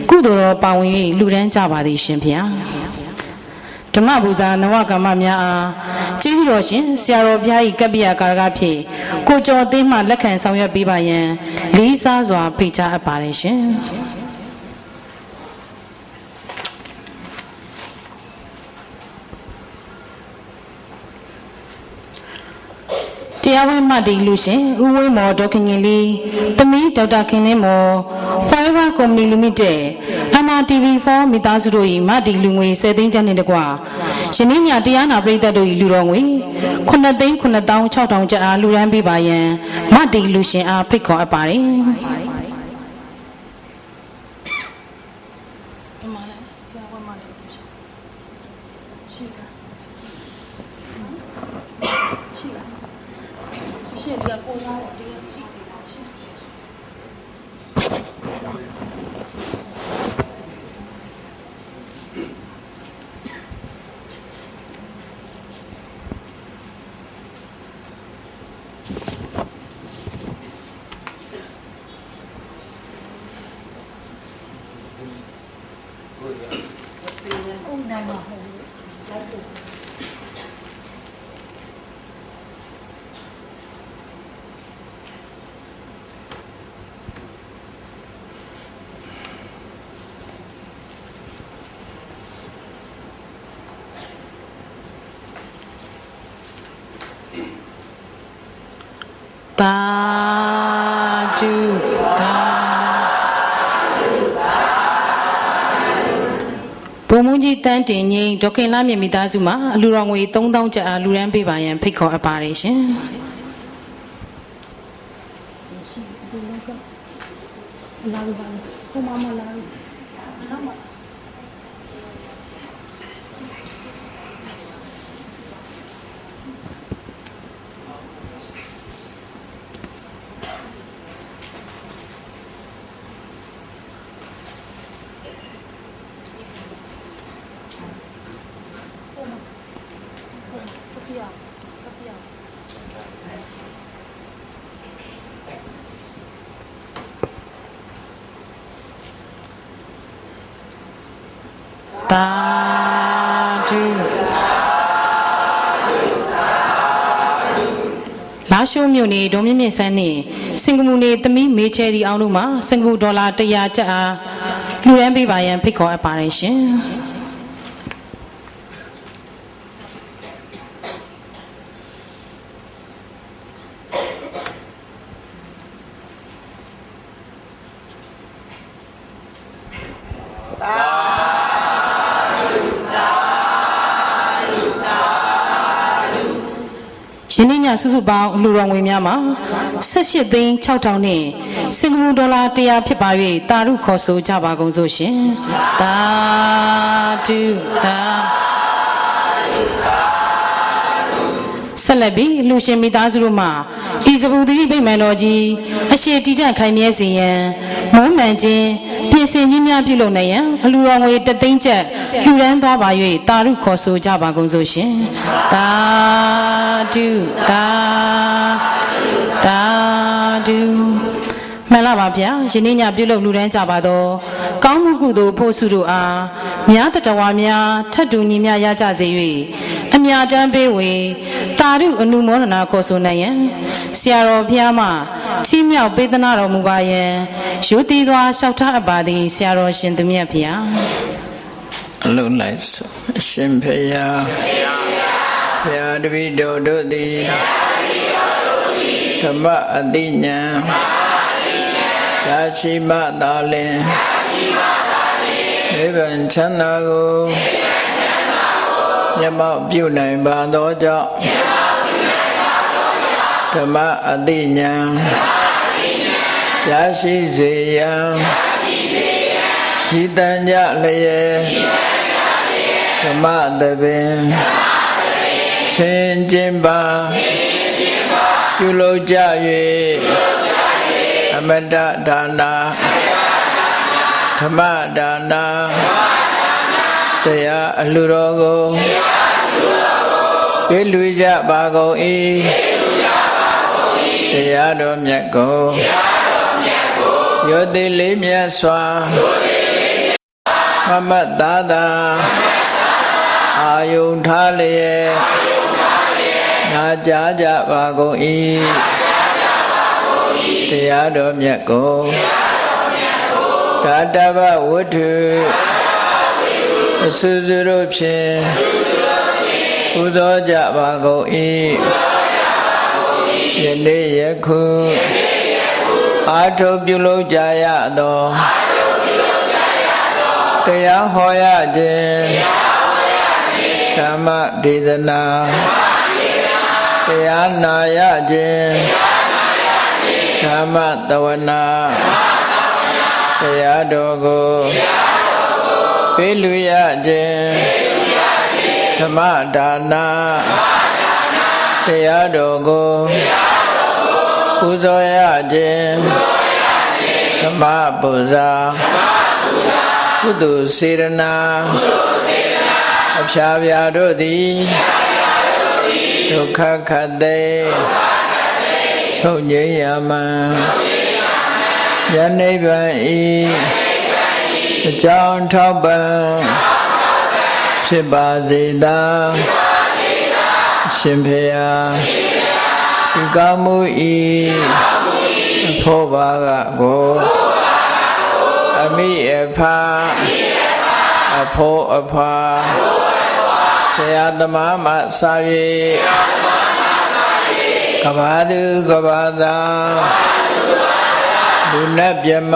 ကုသိုလ်တော်ပါဝင်၍လှူဒန်းကြပါသည်ရှင်ဗျာဓမ္မပူဇာနဝကမ္မများအားကျေးဇူးတော်ရှင်ဆရာတော်ဘုရား၏ကပ္ပိယကာရကဖြင့်ကိုကျော်သိမ်းမှလက်ခံဆောင်ရွက်ပေးပါရန်လေးစားစွာဖိတ်ကြားအပ်ပါတယ်ရှင်တရားဝဲမှတ်တည်လူရှင်ဦးဝဲမော်ဒေါခင်ကြီးလေးသမီးဒေါက်တာခင်လင်းမော် Forever Company Limited MRTV4 မိသားစုတို့၏မှတ်တည်လူငွေ10သိန်းကျပ်နှင့်တကွယနေ့ညတရားနာပရိသတ်တို့၏လူတော်ငွေ9,960,000ကျပ်အားလူရန်ပေးပါရန်မှတ်တည်လူရှင်အားဖိတ်ခေါ်အပ်ပါတယ် သာဓုသာဘုံမုန်းကြီးတန်းတင်ငိမ့်ဒေါခင်လာမြင့်မိသားစုမှာအလူတော်ငွေ3000ကျပ်အားလူရန်ပေးပါရန်ဖိတ်ခေါ်အပ်ပါတယ်ရှင်လာပါဘုံမမလာသာဓုလာရှိုးမြို့နေဒေါ်မြင့်မြင့်ဆန်းနေစင်ကာပူနေသမီးမေချယ်ဒီအောင်တို့မှာစင်ကာပူဒေါ်လာ100ကျပ်အားလူရန်ပေးပါရန်ဖိတ်ခေါ်အပ်ပါတယ်ရှင်ယင်းညစုစုပေါင်းလူတော်ငွေများမှာ18သိန်း6000နဲ့စင်ကာပူဒေါ်လာ100ဖြစ်ပါ၍တာရုခေါ်ဆိုကြပါကုန်စို့ရှင်သာဓုသာဆက်လက်ပြီးလူရှင်မိသားစုတို့မှာဤစပူတိဗိမာန်တော်ကြီးအရှိတည်တံ့ခိုင်မြဲစေရန်မုံမှန်ခြင်းပြင်ဆင်ခြင်းများပြုလုပ်နိုင်ရန်အလူတော်ငွေ3သိန်းကျပ်လူရန်သွားပါ၍တာရုခေါ်ဆိုကြပါကုန်စို့ရှင်သာဓုသာဓုမှန်လားပါဗျာယနေ့ညပြုလုပ်လူတန်းကြပါတော့ကောင်းမှုကုသိုလ်ဖို့စုတို့အားများတတဝါများထတ်တူညီများရကြစေ၍အမြတမ်းပေးဝေတာရုအနုမောဒနာခေါ်ဆိုနိုင်ရန်ဆရာတော်ဘုရားမှချီးမြှောက်ပေးသနာတော်မူပါယံရိုသေစွာလျှောက်ထားအပ်ပါသည်ဆရာတော်ရှင်သူမြတ်ဘုရားအလုံးလိုက်ဆိုအရှင်ဘုရားဘုရားတပည့်တော်တို့သည်ဓမ္မအတိညာရရှိမှသာလင်နိဗ္ဗာန်ချမ်းသာကိုမျက်မှောက်ပြုနိုင်ပါသောကြောင့်ဓမ္မအတိညာရရှိစေရန်ရှိတန်ကြလျက်ဓမ္မသဘင်ဆင်ကျင်ပါပြုလုပ်ကြ၍အမတဒါနာဓမ္မဒါနာတရားအလှတော်ကိုပေးလူကြပါကုန်၏တရားတော်မြတ်ကိုရိုသေလေးမြတ်စွာမမတ်သာသာအာယုန်ထားလျက်နာကြားကြပါကုန်၏တရားတော်မြတ်ကိုဓာတဗဝတ္ထုအစူစုတို့ဖြင့်ပူဇော်ကြပါကုန်၏ယနေ့ယခုအာထုပြုလုပ်ကြရသောတရားဟောရခြင်းဓမ္မဒေသနာတရားနာရခြင်းဓမ္မတဝနာတရားတော်ကိုပေးလူရခြင်းဓမ္မဒါနာတရားတော်ကိုပူဇော်ရခြင်းဓမ္မပူဇာကုသိုလ်စေရနာအဖျားပြာတို့သည်ဒုက္ခခတ်သိချုပ်ငြိမ်းရမှန်ယနိဗ္ဗာန်ဤအကြောင်းထောက်ပံ့ဖြစ်ပါစေသာရှင်ဖေယဒီကောင်းမှုဤအဖို့ပါကကိုအမိအဖအဖို့အဖဆရာသမားမှစာ၍ ကဘာသူကဘာသာလူနတ်မြမ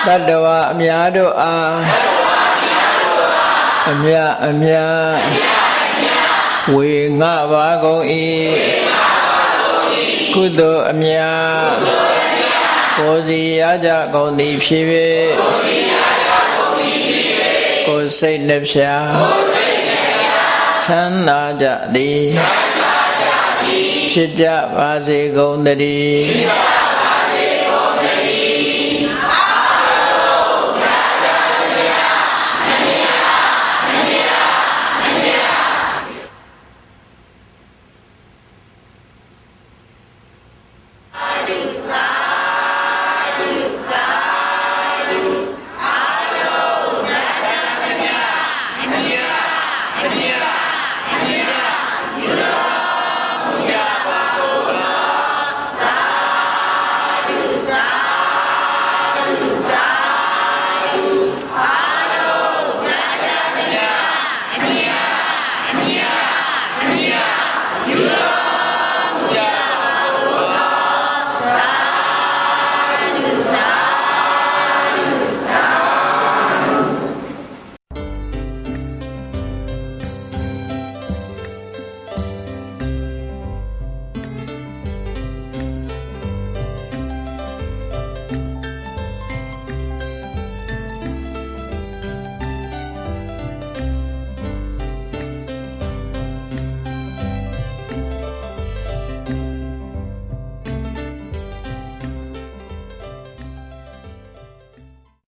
တတ္တဝအများတို့အားအမြအမြဝေငှပါကုန်၏ကုသိုလ်အမြကိုယ်စီရကြကုန်သည်ဖြစ်၍ကိုယ်စိတ်နှဖျားချမ်းသာကြသည်ဖြစ်ကြပါစေကုန်သတည်း